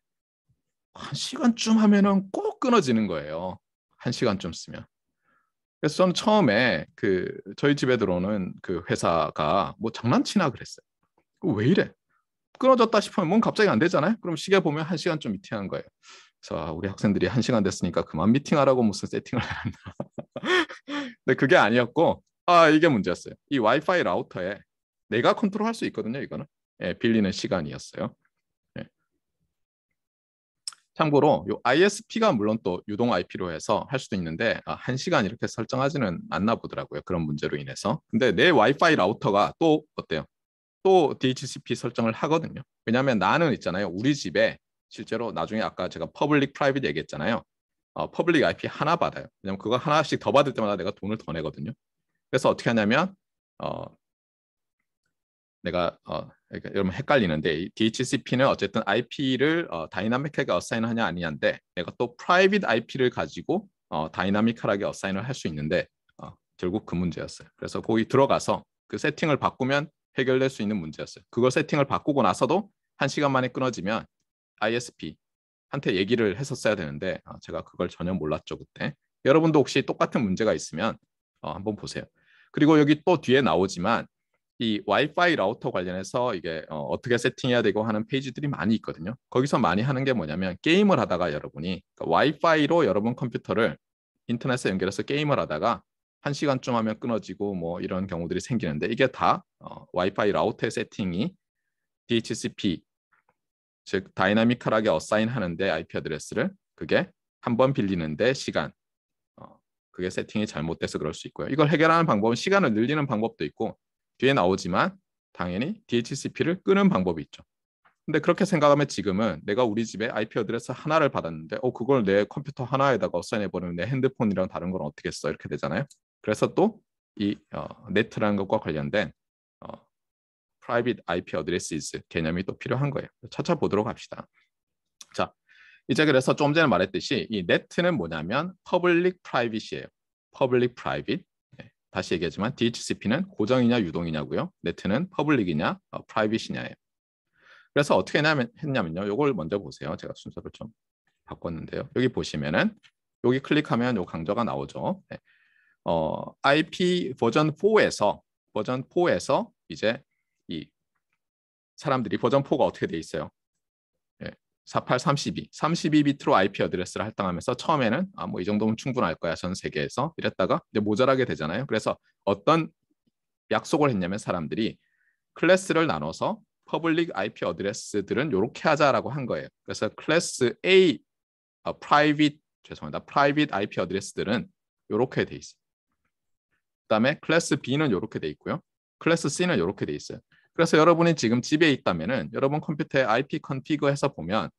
A: 한 시간쯤 하면은 꼭 끊어지는 거예요. 한 시간쯤 쓰면. 그래서 저는 처음에 그 저희 집에 들어오는 그 회사가 뭐 장난치나 그랬어요. 왜 이래? 끊어졌다 싶으면 뭔 갑자기 안 되잖아요. 그럼 시계 보면 한 시간쯤 미팅한 거예요. 그래서 우리 학생들이 한 시간 됐으니까 그만 미팅하라고 무슨 세팅을 해놨나. 근데 그게 아니었고 이게 문제였어요. 이 와이파이 라우터에 내가 컨트롤할 수 있거든요. 이거는 빌리는 시간이었어요. 참고로 요 ISP가 물론 또 유동 IP로 해서 할 수도 있는데 1시간 이렇게 설정하지는 않나 보더라고요. 그런 문제로 인해서. 근데 내 와이파이 라우터가 또 어때요? 또 DHCP 설정을 하거든요. 왜냐하면 나는 있잖아요. 우리 집에 실제로 나중에 아까 제가 퍼블릭 프라이빗 얘기했잖아요. 퍼블릭 IP 하나 받아요. 왜냐면 그거 하나씩 더 받을 때마다 내가 돈을 더 내거든요. 그래서 어떻게 하냐면 어, 내가 그러니까 여러분 헷갈리는데 DHCP는 어쨌든 IP를 다이나믹하게 어사인하냐 아니냐인데 내가 또 프라이빗 IP를 가지고 다이나믹하게 어사인을 할 수 있는데 결국 그 문제였어요. 그래서 거기 들어가서 그 세팅을 바꾸면 해결될 수 있는 문제였어요. 그걸 세팅을 바꾸고 나서도 1시간 만에 끊어지면 ISP 한테 얘기를 했었어야 되는데 제가 그걸 전혀 몰랐죠 그때. 여러분도 혹시 똑같은 문제가 있으면 한번 보세요. 그리고 여기 또 뒤에 나오지만 이 와이파이 라우터 관련해서 이게 어떻게 세팅해야 되고 하는 페이지들이 많이 있거든요. 거기서 많이 하는 게 뭐냐면 게임을 하다가 여러분이 그러니까 와이파이로 여러분 컴퓨터를 인터넷에 연결해서 게임을 하다가 1시간쯤 하면 끊어지고 뭐 이런 경우들이 생기는데 이게 다 와이파이 라우터의 세팅이 DHCP 즉 다이나미컬하게 어사인 하는데 IP 어드레스를 그게 한 번 빌리는데 시간 그게 세팅이 잘못돼서 그럴 수 있고요. 이걸 해결하는 방법은 시간을 늘리는 방법도 있고 뒤에 나오지만 당연히 DHCP를 끄는 방법이 있죠. 근데 그렇게 생각하면 지금은 내가 우리 집에 IP 어드레스 하나를 받았는데 그걸 내 컴퓨터 하나에다가 어사인해 버리면 내 핸드폰이랑 다른 건 어떻게 써 이렇게 되잖아요. 그래서 또 이 네트라는 것과 관련된 private IP addresses 개념이 또 필요한 거예요. 찾아보도록 합시다. 자, 이제 그래서 좀 전에 말했듯이 이 네트는 뭐냐면 public private이에요. public private. 네, 다시 얘기하지만 DHCP는 고정이냐 유동이냐고요. 네트는 public이냐 private이냐예요. 그래서 어떻게 했냐면요. 이걸 먼저 보세요. 제가 순서를 좀 바꿨는데요. 여기 보시면은 여기 클릭하면 요 강좌가 나오죠. 네. IP 버전 4에서 이제 이 사람들이 버전 4가 어떻게 돼 있어요? 예, 48, 32비트로 IP 어드레스를 할당하면서 처음에는 뭐 이 정도면 충분할 거야 전 세계에서 이랬다가 이제 모자라게 되잖아요. 그래서 어떤 약속을 했냐면 사람들이 클래스를 나눠서 퍼블릭 IP 어드레스들은 이렇게 하자라고 한 거예요. 그래서 클래스 A 프라이빗 IP 어드레스들은 이렇게 돼 있어요. 그다음에 클래스 B는 이렇게 돼 있고요. 클래스 C는 이렇게 돼 있어요. 그래서 여러분이 지금 집에 있다면은 여러분 컴퓨터에 IP 컨피그해서 보면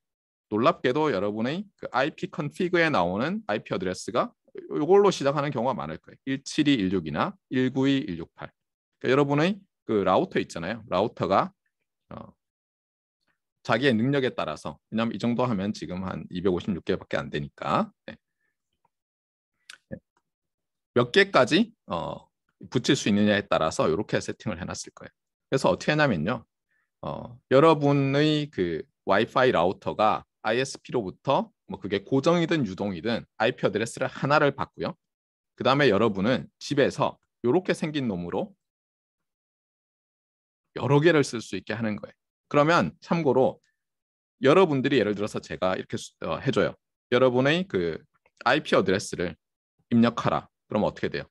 A: 놀랍게도 여러분의 그 IP 컨피그에 나오는 IP 어드레스가 이걸로 시작하는 경우가 많을 거예요. 172.162나 192.168. 그러니까 여러분의 그 라우터 있잖아요. 라우터가 자기의 능력에 따라서 왜냐하면 이 정도 하면 지금 한 256개밖에 안 되니까 네. 몇 개까지 붙일 수 있느냐에 따라서 이렇게 세팅을 해놨을 거예요. 그래서 어떻게 하냐면요. 여러분의 그 와이파이 라우터가 ISP로부터 뭐 그게 고정이든 유동이든 IP 어드레스를 하나를 받고요. 그 다음에 여러분은 집에서 이렇게 생긴 놈으로 여러 개를 쓸 수 있게 하는 거예요. 그러면 참고로 여러분들이 예를 들어서 제가 이렇게 해줘요. 여러분의 그 IP 어드레스를 입력하라. 그럼 어떻게 돼요?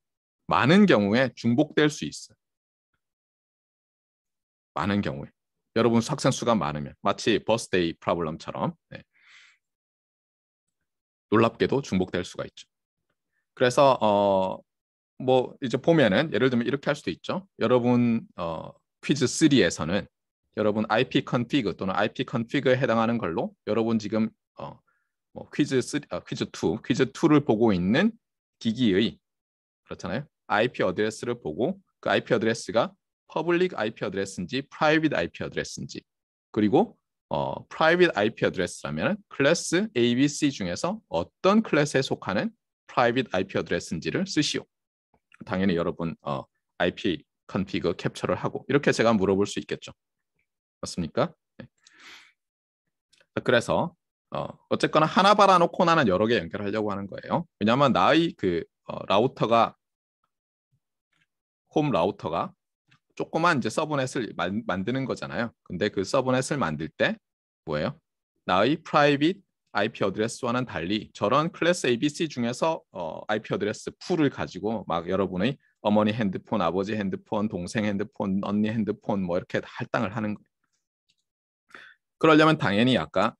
A: 많은 경우에 중복될 수 있어요. 많은 경우에. 여러분 학생 수가 많으면 마치 버스데이 프로블럼처럼 네. 놀랍게도 중복될 수가 있죠. 그래서 뭐 이제 보면은 예를 들면 이렇게 할 수도 있죠. 여러분 퀴즈 3에서는 여러분 IP config 또는 IP config에 해당하는 걸로 여러분 지금 뭐 퀴즈 2를 보고 있는 기기의 그렇잖아요. IP 어드레스를 보고 그 IP 어드레스가 퍼블릭 IP 어드레스인지 프라이빗 IP 어드레스인지 그리고 프라이빗 IP 어드레스라면 클래스 ABC 중에서 어떤 클래스에 속하는 프라이빗 IP 어드레스인지를 쓰시오. 당연히 여러분 IP 컨피그 캡처를 하고 이렇게 제가 물어볼 수 있겠죠. 맞습니까? 네. 그래서 어쨌거나 하나 받아놓고 나는 여러 개 연결하려고 하는 거예요. 왜냐하면 나의 그 라우터가 홈 라우터가 조그만 이제 서브넷을 만드는 거잖아요. 근데 그 서브넷을 만들 때 뭐예요? 나의 프라이빗 IP 어드레스와는 달리 저런 클래스 ABC 중에서 IP 어드레스 풀을 가지고 막 여러분의 어머니 핸드폰, 아버지 핸드폰, 동생 핸드폰, 언니 핸드폰 뭐 이렇게 할당을 하는 거예요. 그러려면 당연히 아까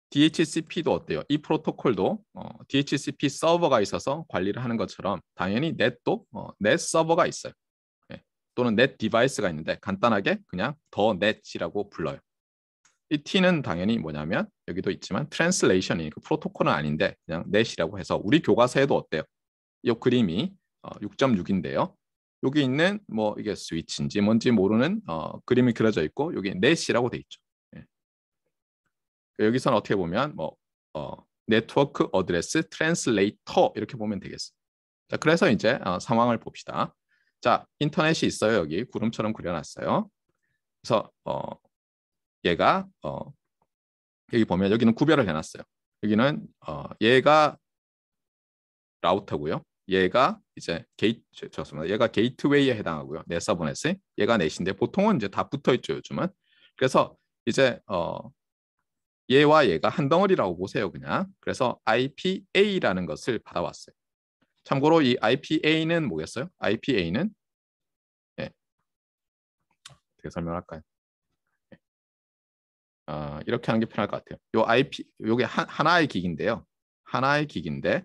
A: DHCP도 어때요? 이 프로토콜도 DHCP 서버가 있어서 관리를 하는 것처럼 당연히 넷도 넷 서버가 있어요. 예. 또는 넷 디바이스가 있는데 간단하게 그냥 더 넷이라고 불러요. 이 T는 당연히 뭐냐면 여기도 있지만 트랜슬레이션이 그 프로토콜은 아닌데 그냥 넷이라고 해서 우리 교과서에도 어때요? 이 그림이 6.6인데요. 여기 있는 뭐 이게 스위치인지 뭔지 모르는 그림이 그려져 있고 여기 넷이라고 돼 있죠. 예. 여기서는 어떻게 보면 뭐 네트워크 어드레스 트랜슬레이터 이렇게 보면 되겠어요. 자, 그래서 이제 상황을 봅시다. 자, 인터넷이 있어요. 여기 구름처럼 그려놨어요. 그래서 얘가 여기 보면 여기는 구별을 해놨어요. 여기는 얘가 라우터고요. 얘가 이제 좋습니다. 얘가 게이트웨이에 해당하고요. 넷 서브넷이 얘가 넷인데 보통은 이제 다 붙어 있죠 요즘은. 그래서 이제 얘와 얘가 한 덩어리라고 보세요 그냥. 그래서 IPA라는 것을 받아왔어요. 참고로 이 IPA는 뭐겠어요? IPA는 예, 어떻게 설명할까요? 이렇게 하는 게 편할 것 같아요. 요 IP 요게 하나의 기기인데요. 하나의 기기인데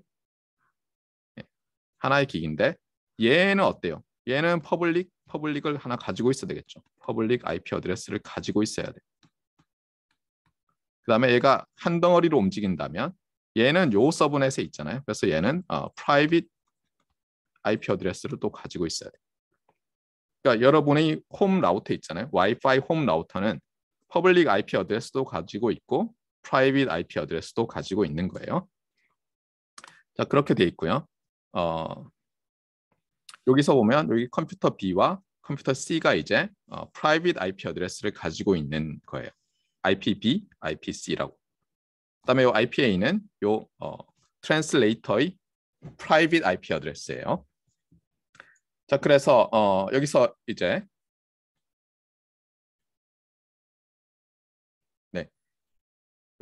A: 하나의 기기인데 얘는 어때요? 얘는 퍼블릭을 하나 가지고 있어야 되겠죠. 퍼블릭 IP 어드레스를 가지고 있어야 돼. 그다음에 얘가 한 덩어리로 움직인다면 얘는 요 서브넷에 있잖아요. 그래서 얘는 프라이빗 IP 어드레스를 또 가지고 있어야 돼. 그러니까 여러분의 홈 라우터 있잖아요. 와이파이 홈 라우터는 퍼블릭 IP 어드레스도 가지고 있고 프라이빗 IP 어드레스도 가지고 있는 거예요. 자, 그렇게 돼 있고요. 여기서 보면 여기 컴퓨터 B와 컴퓨터 C가 이제 private IP 어드레스를 가지고 있는 거예요. IPB, IPC라고. 그다음에 이 IPA는 요 트랜슬레이터의 private IP 어드레스예요. 자, 그래서 여기서 이제 네,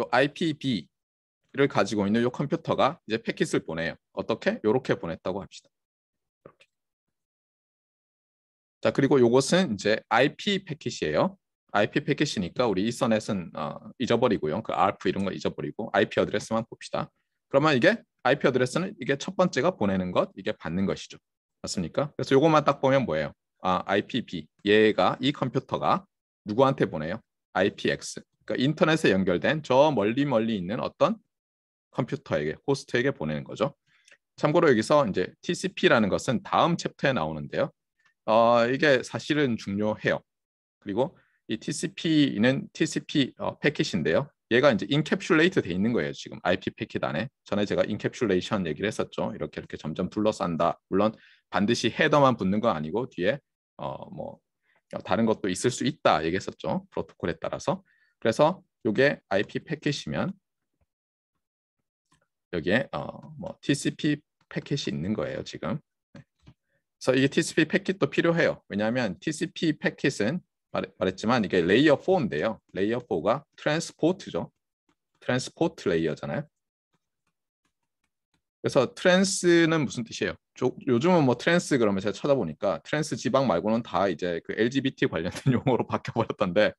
A: 요 IPB를 가지고 있는 요 컴퓨터가 이제 패킷을 보내요. 어떻게? 요렇게 보냈다고 합시다. 이렇게. 자, 그리고 요것은 이제 IP 패킷이에요. IP 패킷이니까 우리 이서넷은 잊어버리고요. 그 ARP 이런 거 잊어버리고 IP 어드레스만 봅시다. 그러면 이게 IP 어드레스는 이게 첫 번째가 보내는 것, 이게 받는 것이죠. 맞습니까? 그래서 요것만 딱 보면 뭐예요? IPB. 얘가 이 컴퓨터가 누구한테 보내요? IPX. 그러니까 인터넷에 연결된 저 멀리 있는 어떤 컴퓨터에게, 호스트에게 보내는 거죠. 참고로 여기서 이제 TCP라는 것은 다음 챕터에 나오는데요. 이게 사실은 중요해요. 그리고 이 TCP는 TCP 패킷인데요. 얘가 이제 인캡슐레이트 돼 있는 거예요. 지금 IP 패킷 안에. 전에 제가 인캡슐레이션 얘기를 했었죠. 이렇게 점점 둘러싼다. 물론 반드시 헤더만 붙는 건 아니고 뒤에 뭐 다른 것도 있을 수 있다 얘기했었죠. 프로토콜에 따라서. 그래서 이게 IP 패킷이면 여기에 뭐 TCP 패킷이 있는 거예요. 지금. 그래서 이게 TCP 패킷도 필요해요. 왜냐하면 TCP 패킷은 말했지만 이게 레이어 4인데요. 레이어 4가 트랜스포트죠. 트랜스포트 레이어잖아요. 그래서 트랜스는 무슨 뜻이에요? 요즘은 뭐 트랜스 그러면 제가 찾아보니까 트랜스 지방 말고는 다 이제 그 LGBT 관련된 용어로 바뀌어버렸던데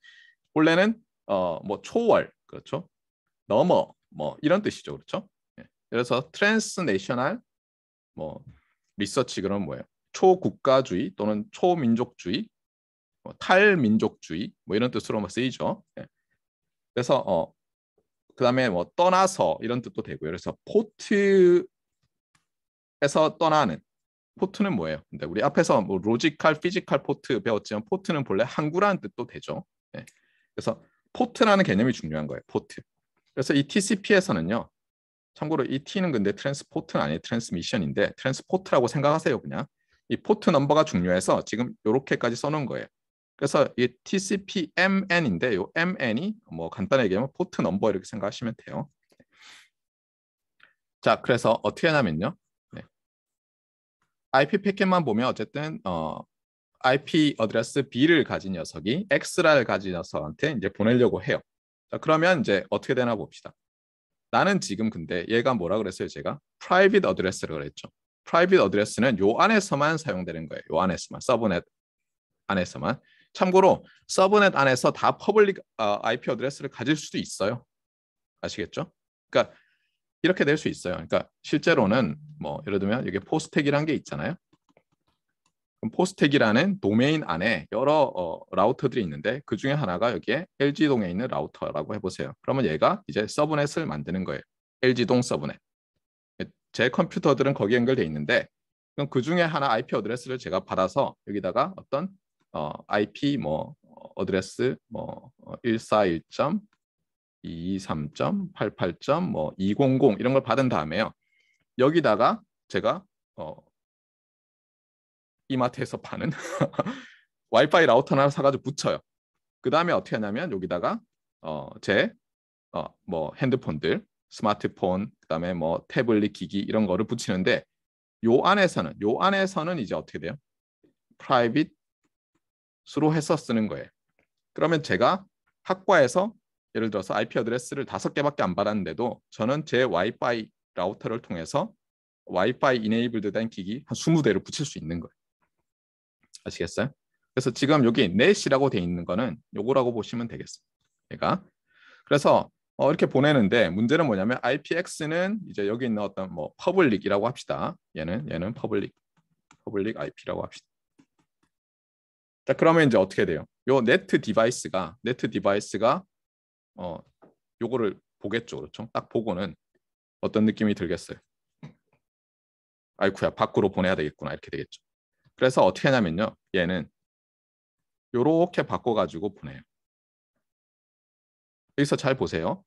A: 원래는 뭐 초월 그렇죠? 넘어 뭐 이런 뜻이죠, 그렇죠? 예. 그래서 트랜스내셔널 뭐 리서치 그런 뭐예요? 초국가주의 또는 초민족주의 탈민족주의 뭐 이런 뜻으로 쓰이죠. 예. 그래서 그다음에 뭐 떠나서 이런 뜻도 되고요. 그래서 포트에서 떠나는 포트는 뭐예요? 근데 우리 앞에서 뭐 로지컬, 피지컬 포트 배웠지만 포트는 본래 항구라는 뜻도 되죠. 예. 그래서 포트라는 개념이 중요한 거예요. 포트. 그래서 이 TCP에서는요. 참고로 이 T는 근데 트랜스포트는 아니에요. 트랜스미션인데 트랜스포트라고 생각하세요. 그냥. 이 포트 넘버가 중요해서 지금 이렇게까지 써놓은 거예요. 그래서 이 TCP-MN인데 이 MN이 뭐 간단하게 얘기하면 포트 넘버 이렇게 생각하시면 돼요. 자, 그래서 어떻게 하냐면요. 네. IP 패킷만 보면 어쨌든 IP 어드레스 B를 가진 녀석이 X를 가진 녀석한테 이제 보내려고 해요. 자, 그러면 이제 어떻게 되나 봅시다. 나는 지금 근데 얘가 뭐라 그랬어요? 제가 private 어드레스라고 그랬죠. private 어드레스는 요 안에서만 사용되는 거예요. 요 안에서만 서브넷 안에서만. 참고로 서브넷 안에서 다 퍼블릭 IP 어드레스를 가질 수도 있어요. 아시겠죠? 그러니까 이렇게 될 수 있어요. 그러니까 실제로는 뭐 예를 들면 여기 포스텍이라는 게 있잖아요. 그럼 포스텍이라는 도메인 안에 여러 라우터들이 있는데 그 중에 하나가 여기에 LG동에 있는 라우터라고 해보세요. 그러면 얘가 이제 서브넷을 만드는 거예요. LG동 서브넷. 제 컴퓨터들은 거기에 연결돼 있는데 그럼 그 중에 하나 IP 어드레스를 제가 받아서 여기다가 어떤 IP 뭐 어드레스 뭐 141.223.88. 뭐 200 이런 걸 받은 다음에요. 여기다가 제가 이마트에서 파는 와이파이 라우터 하나 사가지고 붙여요. 그 다음에 어떻게 하냐면 여기다가 제 뭐 핸드폰들, 스마트폰, 그다음에 뭐 태블릿 기기 이런 거를 붙이는데 요 안에서는 이제 어떻게 돼요? 프라이빗 수로 해서 쓰는 거예요. 그러면 제가 학과에서 예를 들어서 IP 어드레스를 5개밖에 안 받았는데도 저는 제 와이파이 라우터를 통해서 와이파이 이네이블드 된 기기 한 20대를 붙일 수 있는 거예요. 아시겠어요? 그래서 지금 여기 넷이라고 돼 있는 거는 요거라고 보시면 되겠습니다. 얘가. 그래서 이렇게 보내는데 문제는 뭐냐면 IPX는 이제 여기 있는 어떤 뭐 퍼블릭이라고 합시다. 얘는 퍼블릭 IP라고 합시다. 자, 그러면 이제 어떻게 돼요? 요 네트 디바이스가 요거를 보겠죠. 그렇죠? 딱 보고는 어떤 느낌이 들겠어요? 아이쿠야, 밖으로 보내야 되겠구나. 이렇게 되겠죠. 그래서 어떻게 하냐면요. 얘는 요렇게 바꿔가지고 보내요. 여기서 잘 보세요.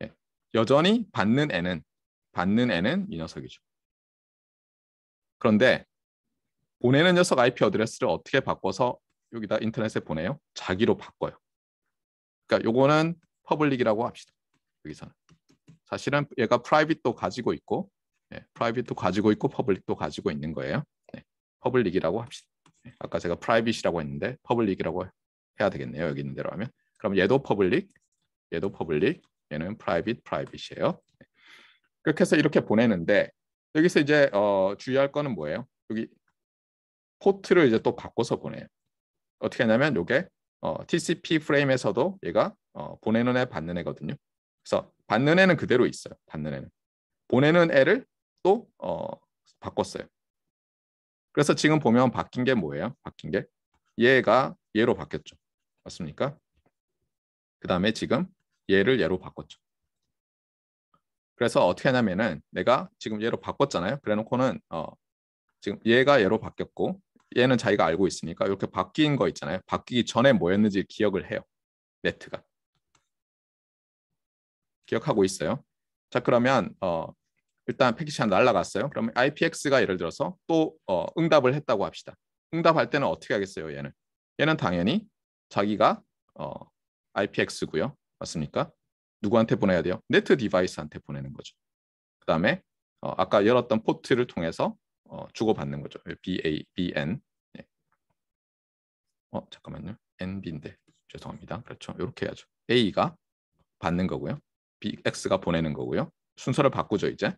A: 예. 여전히 받는 애는 이 녀석이죠. 그런데 보내는 녀석 IP 어드레스를 어떻게 바꿔서 여기다 인터넷에 보내요? 자기로 바꿔요. 그러니까 요거는 퍼블릭이라고 합시다. 여기서는. 사실은 얘가 프라이빗도 가지고 있고 프라이빗도 가지고 있고 퍼블릭도 가지고 있는 거예요. 퍼블릭이라고 합시다. 아까 제가 프라이빗이라고 했는데 퍼블릭이라고 해야 되겠네요. 여기 있는 대로 하면. 그럼 얘도 퍼블릭, 얘는 프라이빗이에요. 그렇게 해서 이렇게 보내는데 여기서 이제 주의할 거는 뭐예요? 여기 포트를 이제 또 바꿔서 보내요. 어떻게 하냐면 이게 TCP 프레임에서도 얘가 보내는 애 받는 애거든요. 그래서 받는 애는 그대로 있어요. 받는 애는. 보내는 애를 또 바꿨어요. 그래서 지금 보면 바뀐 게 뭐예요? 바뀐 게 얘가 얘로 바뀌었죠. 맞습니까? 그 다음에 지금 얘를 얘로 바꿨죠. 그래서 어떻게 하냐면은 내가 지금 얘로 바꿨잖아요. 그래놓고는 지금 얘가 얘로 바뀌었고 얘는 자기가 알고 있으니까 이렇게 바뀐 거 있잖아요. 바뀌기 전에 뭐였는지 기억을 해요. 네트가. 기억하고 있어요. 자, 그러면 일단 패킷이 하나 날라갔어요. 그러면 IPX가 예를 들어서 또 응답을 했다고 합시다. 응답할 때는 어떻게 하겠어요? 얘는 당연히 자기가 IPX고요. 맞습니까? 누구한테 보내야 돼요? 네트 디바이스한테 보내는 거죠. 그 다음에 아까 열었던 포트를 통해서 주고받는 거죠. BN. 네. 잠깐만요. NB인데 죄송합니다. 그렇죠. 이렇게 해야죠. A가 받는 거고요. X가 보내는 거고요. 순서를 바꾸죠, 이제.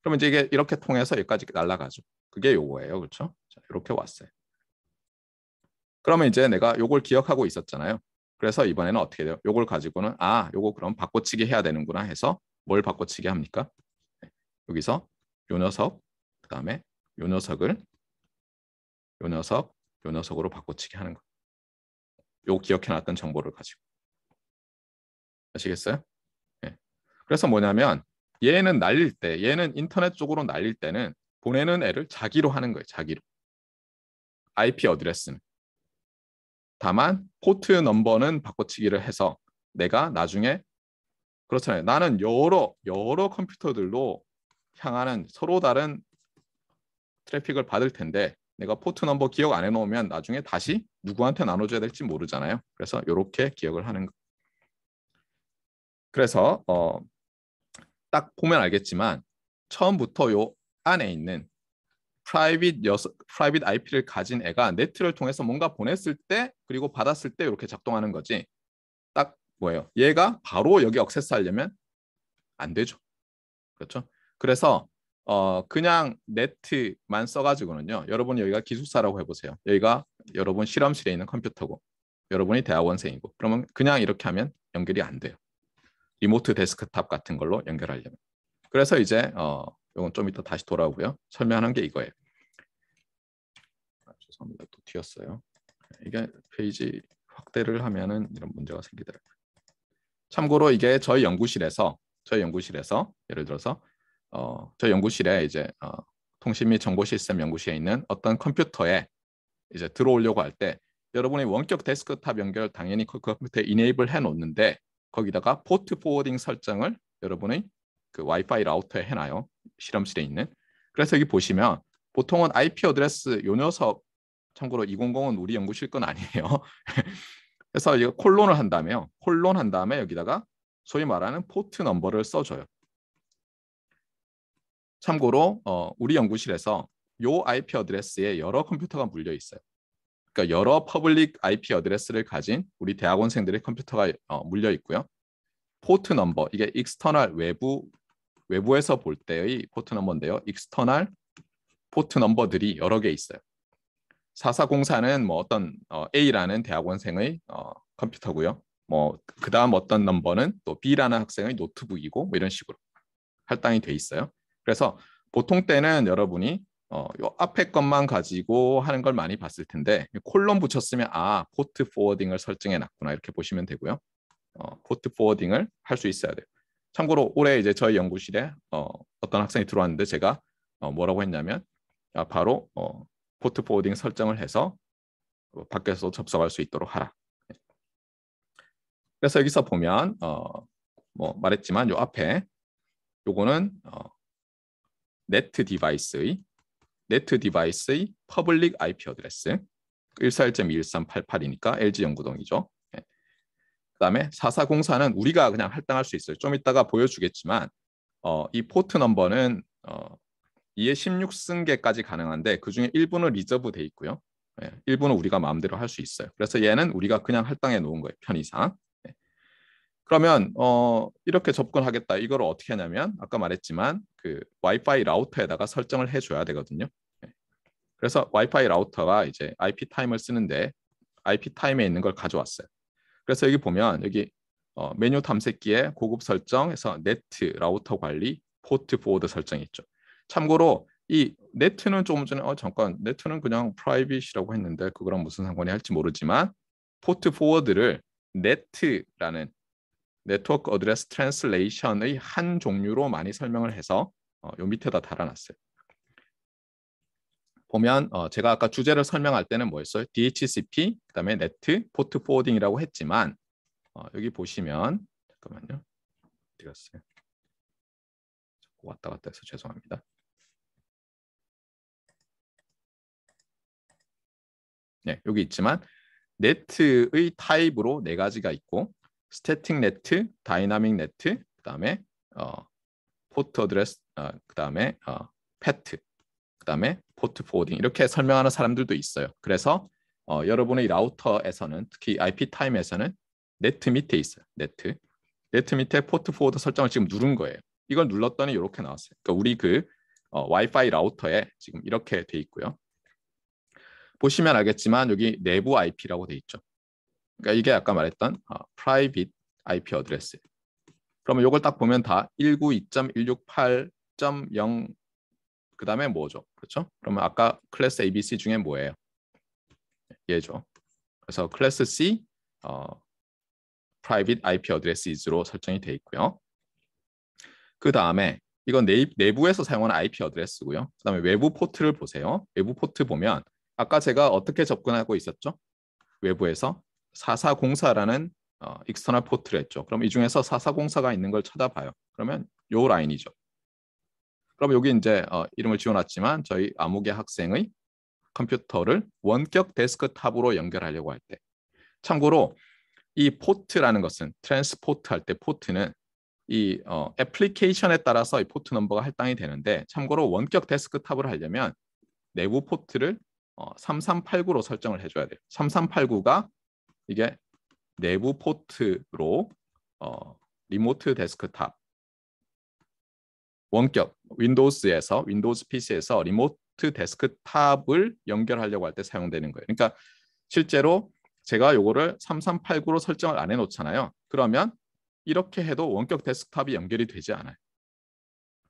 A: 그러면 이제 이게 이렇게 통해서 여기까지 날아가죠. 그게 요거예요. 그렇죠? 자, 이렇게 왔어요. 그러면 이제 내가 요걸 기억하고 있었잖아요. 그래서 이번에는 어떻게 돼요? 요걸 가지고는 요거 그럼 바꿔치기 해야 되는구나 해서 뭘 바꿔치기 합니까? 여기서 요 녀석, 그다음에 요 녀석을 요 녀석으로 바꿔치기 하는 거. 요 기억해놨던 정보를 가지고. 아시겠어요? 네. 그래서 뭐냐면 얘는 인터넷 쪽으로 날릴 때는 보내는 애를 자기로 하는 거예요. 자기로. IP 어드레스는. 다만 포트 넘버는 바꿔치기를 해서 내가 나중에 그렇잖아요. 나는 여러 컴퓨터들로 향하는 서로 다른 트래픽을 받을 텐데 내가 포트 넘버 기억 안 해놓으면 나중에 다시 누구한테 나눠줘야 될지 모르잖아요. 그래서 이렇게 기억을 하는 거. 그래서 딱 보면 알겠지만 처음부터 요 안에 있는 프라이빗 IP를 가진 애가 네트를 통해서 뭔가 보냈을 때 그리고 받았을 때 이렇게 작동하는 거지. 딱 뭐예요? 얘가 바로 여기 액세스하려면 안 되죠. 그렇죠? 그래서 그냥 네트만 써가지고는요. 여러분 여기가 기숙사라고 해보세요. 여기가 여러분 실험실에 있는 컴퓨터고 여러분이 대학원생이고 그러면 그냥 이렇게 하면 연결이 안 돼요. 리모트 데스크탑 같은 걸로 연결하려면. 그래서 이제 이건 좀 이따 다시 돌아오고요. 설명하는 게 이거예요. 죄송합니다. 또 튀었어요. 이게 페이지 확대를 하면은 이런 문제가 생기더라고요. 참고로 이게 저희 연구실에서 예를 들어서 저희 연구실에 이제 통신 및 정보 시스템 연구실에 있는 어떤 컴퓨터에 이제 들어오려고 할 때 여러분의 원격 데스크탑 연결 당연히 그 컴퓨터에 이네이블 해 놓는데 거기다가 포트 포워딩 설정을 여러분의 그 와이파이 라우터에 해놔요. 실험실에 있는. 그래서 여기 보시면 보통은 IP 어드레스 요 녀석 참고로 200은 우리 연구실 건 아니에요. 그래서 이거 콜론을 한다며요. 콜론 한 다음에 여기다가 소위 말하는 포트 넘버를 써줘요. 참고로 우리 연구실에서 요 IP 어드레스에 여러 컴퓨터가 물려 있어요. 그러니까 여러 퍼블릭 IP 어드레스를 가진 우리 대학원생들의 컴퓨터가 물려 있고요. 포트 넘버 이게 익스터널 외부에서 볼 때의 포트 넘버인데요. 익스터널 포트 넘버들이 여러 개 있어요. 4404는 뭐 어떤 A라는 대학원생의 컴퓨터고요. 뭐 그다음 어떤 넘버는 또 B라는 학생의 노트북이고 뭐 이런 식으로 할당이 돼 있어요. 그래서 보통 때는 여러분이 요 앞에 것만 가지고 하는 걸 많이 봤을 텐데 콜론 붙였으면 포트 포워딩을 설정해 놨구나 이렇게 보시면 되고요. 포트 포워딩을 할 수 있어야 돼요. 참고로 올해 이제 저희 연구실에 어떤 학생이 들어왔는데 제가 뭐라고 했냐면 바로 포트 포워딩 설정을 해서 밖에서 접속할 수 있도록 하라. 그래서 여기서 보면 뭐 말했지만 요 앞에 요거는 네트 디바이스의 퍼블릭 IP 어드레스 141.21388이니까 LG 영구동이죠. 그다음에 4404는 우리가 그냥 할당할 수 있어요. 좀 이따가 보여주겠지만 이 포트 넘버는 2의 16승계까지 가능한데 그중에 일부는 리저브 돼 있고요. 일부는 우리가 마음대로 할 수 있어요. 그래서 얘는 우리가 그냥 할당해 놓은 거예요. 편의상. 그러면 이렇게 접근하겠다. 이걸 어떻게 하냐면 아까 말했지만 그 와이파이 라우터에다가 설정을 해줘야 되거든요. 그래서 와이파이 라우터가 이제 IP 타임을 쓰는데 IP 타임에 있는 걸 가져왔어요. 그래서 여기 보면 여기 메뉴 탐색기에 고급 설정에서 네트 라우터 관리 포트 포워드 설정이 있죠. 참고로 이 네트는 조금 전에 잠깐 네트는 그냥 프라이빗이라고 했는데 그거랑 무슨 상관이 할지 모르지만 포트 포워드를 네트라는 네트워크 어드레스 트랜슬레이션의 한 종류로 많이 설명을 해서 요 밑에다 달아놨어요. 보면 제가 아까 주제를 설명할 때는 뭐였어요? DHCP, 그다음에 네트, 포트 포워딩이라고 했지만 여기 보시면 잠깐만요. 어디 갔어요? 왔다 갔다 해서 죄송합니다. 네, 여기 있지만 네트의 타입으로 네 가지가 있고 스태틱 네트, 다이나믹 네트, 그다음에 포트 어드레스, 그다음에 패트, 그다음에 포트 포워딩 이렇게 설명하는 사람들도 있어요. 그래서 여러분의 라우터에서는 특히 IP 타임에서는 네트 밑에 있어요. 네트 밑에 포트 포워드 설정을 지금 누른 거예요. 이걸 눌렀더니 이렇게 나왔어요. 그러니까 우리 그 와이파이 라우터에 지금 이렇게 돼 있고요. 보시면 알겠지만 여기 내부 IP라고 돼 있죠. 그러니까 이게 아까 말했던 private IP 어드레스. 그러면 이걸 딱 보면 다 192.168.0 그다음에 뭐죠? 그렇죠? 그러면 아까 클래스 ABC 중에 뭐예요? 얘죠. 그래서 클래스 C private IP addresses로 설정이 돼 있고요. 그 다음에 이건 내부에서 사용하는 IP 어드레스고요. 그 다음에 외부 포트를 보세요. 외부 포트 보면 아까 제가 어떻게 접근하고 있었죠? 외부에서 4404라는 익스터널 포트를 했죠. 그럼 이 중에서 4404가 있는 걸 찾아봐요. 그러면 요 라인이죠. 그럼 여기 이제 이름을 지어놨지만 저희 아무개 학생의 컴퓨터를 원격 데스크탑으로 연결하려고 할 때 참고로 이 포트라는 것은 트랜스포트 할 때 포트는 이 애플리케이션에 따라서 이 포트 넘버가 할당이 되는데 참고로 원격 데스크탑을 하려면 내부 포트를 3389로 설정을 해줘야 돼요. 3389가 이게 내부 포트로 리모트 데스크탑 원격 윈도우즈 PC에서 리모트 데스크탑을 연결하려고 할 때 사용되는 거예요. 그러니까 실제로 제가 요거를 3389로 설정을 안 해놓잖아요. 그러면 이렇게 해도 원격 데스크탑이 연결이 되지 않아요.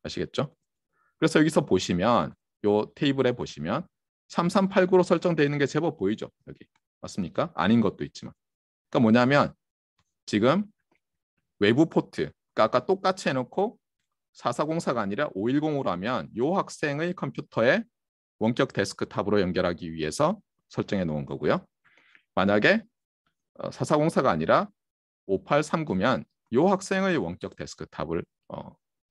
A: 아시겠죠? 그래서 여기서 보시면 요 테이블에 보시면 3389로 설정되어 있는 게 제법 보이죠? 여기. 맞습니까? 아닌 것도 있지만. 그러니까 뭐냐면 지금 외부 포트, 그러니까 아까 똑같이 해놓고 4404가 아니라 510으로 하면 요 학생의 컴퓨터에 원격 데스크탑으로 연결하기 위해서 설정해 놓은 거고요. 만약에 4404가 아니라 5839면 요 학생의 원격 데스크탑을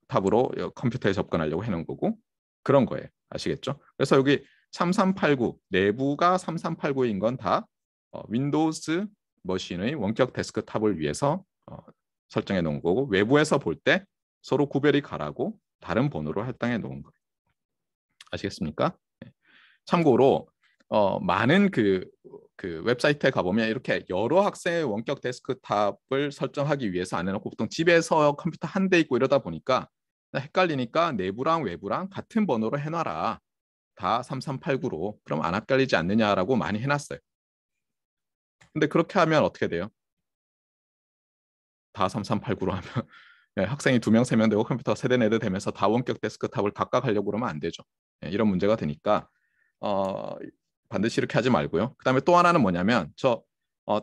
A: 탑으로 컴퓨터에 접근하려고 해놓은 거고 그런 거예요. 아시겠죠? 그래서 여기 3389 내부가 3389인 건 다 윈도우즈 머신의 원격 데스크탑을 위해서 설정해 놓은 거고 외부에서 볼 때 서로 구별이 가라고 다른 번호로 할당해 놓은 거예요. 아시겠습니까? 참고로 많은 그 웹사이트에 가보면 이렇게 여러 학생의 원격 데스크탑을 설정하기 위해서 안 해놓고 보통 집에서 컴퓨터 한 대 있고 이러다 보니까 헷갈리니까 내부랑 외부랑 같은 번호로 해놔라. 다 3389로. 그럼 안 헷갈리지 않느냐라고 많이 해놨어요. 근데 그렇게 하면 어떻게 돼요? 다 3389로 하면 네, 학생이 2명, 3명 되고 컴퓨터가 3대, 4대 되면서 다 원격 데스크탑을 각각 하려고 그러면 안 되죠. 네, 이런 문제가 되니까 반드시 이렇게 하지 말고요. 그다음에 또 하나는 뭐냐면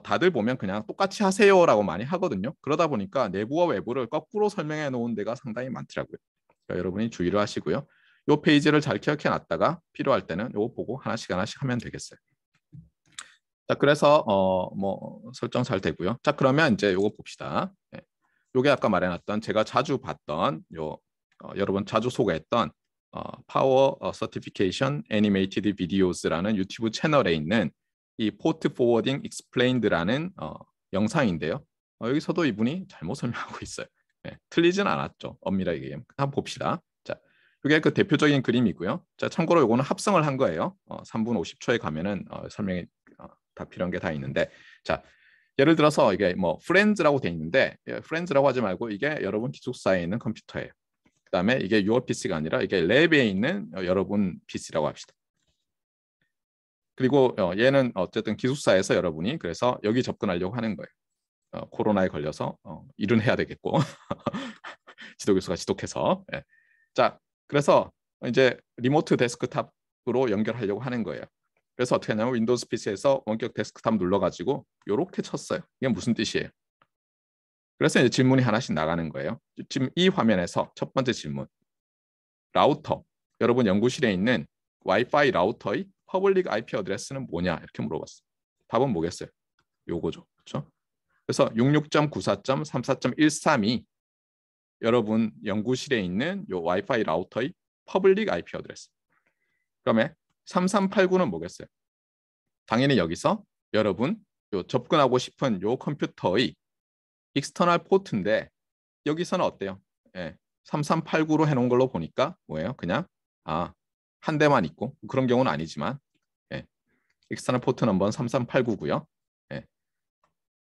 A: 다들 보면 그냥 똑같이 하세요라고 많이 하거든요. 그러다 보니까 내부와 외부를 거꾸로 설명해 놓은 데가 상당히 많더라고요. 그러니까 여러분이 주의를 하시고요. 이 페이지를 잘 기억해 놨다가 필요할 때는 이거 보고 하나씩 하면 되겠어요. 자, 그래서 뭐 설정 잘 되고요. 자, 그러면 이제 요거 봅시다. 네. 요게 아까 말해놨던 제가 자주 봤던 여러분 자주 소개했던 파워 서티피케이션 애니메이티드 비디오스라는 유튜브 채널에 있는 이 포트 포워딩 익스플레인드라는 영상인데요. 여기서도 이분이 잘못 설명하고 있어요. 네, 틀리진 않았죠. 엄밀하게 한번 봅시다. 자, 이게 그 대표적인 그림이고요. 자, 참고로 요거는 합성을 한 거예요. 3분 50초에 가면은 설명이 다 필요한 게 다 있는데, 자, 예를 들어서 이게 뭐 프렌즈라고 돼 있는데 프렌즈라고 하지 말고 이게 여러분 기숙사에 있는 컴퓨터예요. 그다음에 이게 your PC가 아니라 이게 랩에 있는 여러분 PC라고 합시다. 그리고 얘는 어쨌든 기숙사에서 여러분이 그래서 여기 접근하려고 하는 거예요. 코로나에 걸려서 일은 해야 되겠고 지도교수가 지독해서 자, 그래서 이제 리모트 데스크탑으로 연결하려고 하는 거예요. 그래서 어떻게 하냐면 윈도우즈 PC에서 원격 데스크탑 눌러가지고 이렇게 쳤어요. 이게 무슨 뜻이에요? 그래서 이제 질문이 하나씩 나가는 거예요. 지금 이 화면에서 첫 번째 질문. 라우터. 여러분 연구실에 있는 와이파이 라우터의 퍼블릭 IP 어드레스는 뭐냐? 이렇게 물어봤어요. 답은 뭐겠어요? 요거죠. 그렇죠? 그래서 66.94.34.132 여러분 연구실에 있는 요 와이파이 라우터의 퍼블릭 IP 어드레스. 그러면 3389는 뭐겠어요? 당연히 여기서 여러분 요 접근하고 싶은 요 컴퓨터의 익스터널 포트인데 여기서는 어때요? 3389로 해놓은 걸로 보니까 뭐예요? 그냥 한 대만 있고 그런 경우는 아니지만 익스터널 포트 넘버는 3389고요.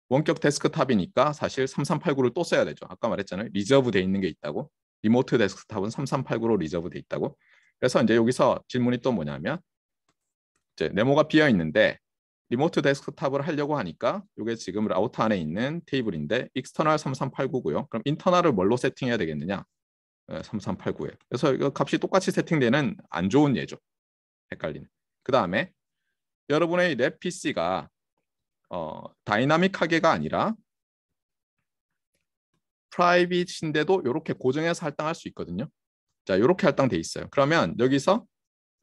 A: 원격 데스크탑이니까 사실 3389를 또 써야 되죠. 아까 말했잖아요. 리저브 돼 있는 게 있다고. 리모트 데스크탑은 3389로 리저브 돼 있다고. 그래서 이제 여기서 질문이 또 뭐냐면 이제 네모가 비어 있는데 리모트 데스크탑을 하려고 하니까 이게 지금 라우터 안에 있는 테이블인데 익스터널 3389고요. 그럼 인터널을 뭘로 세팅해야 되겠느냐? 3389에. 그래서 이거 값이 똑같이 세팅되는 안 좋은 예죠. 헷갈리는. 그 다음에 여러분의 랩 PC가 다이나믹하게가 아니라 프라이빗인데도 이렇게 고정해서 할당할 수 있거든요. 자, 이렇게 할당돼 있어요. 그러면 여기서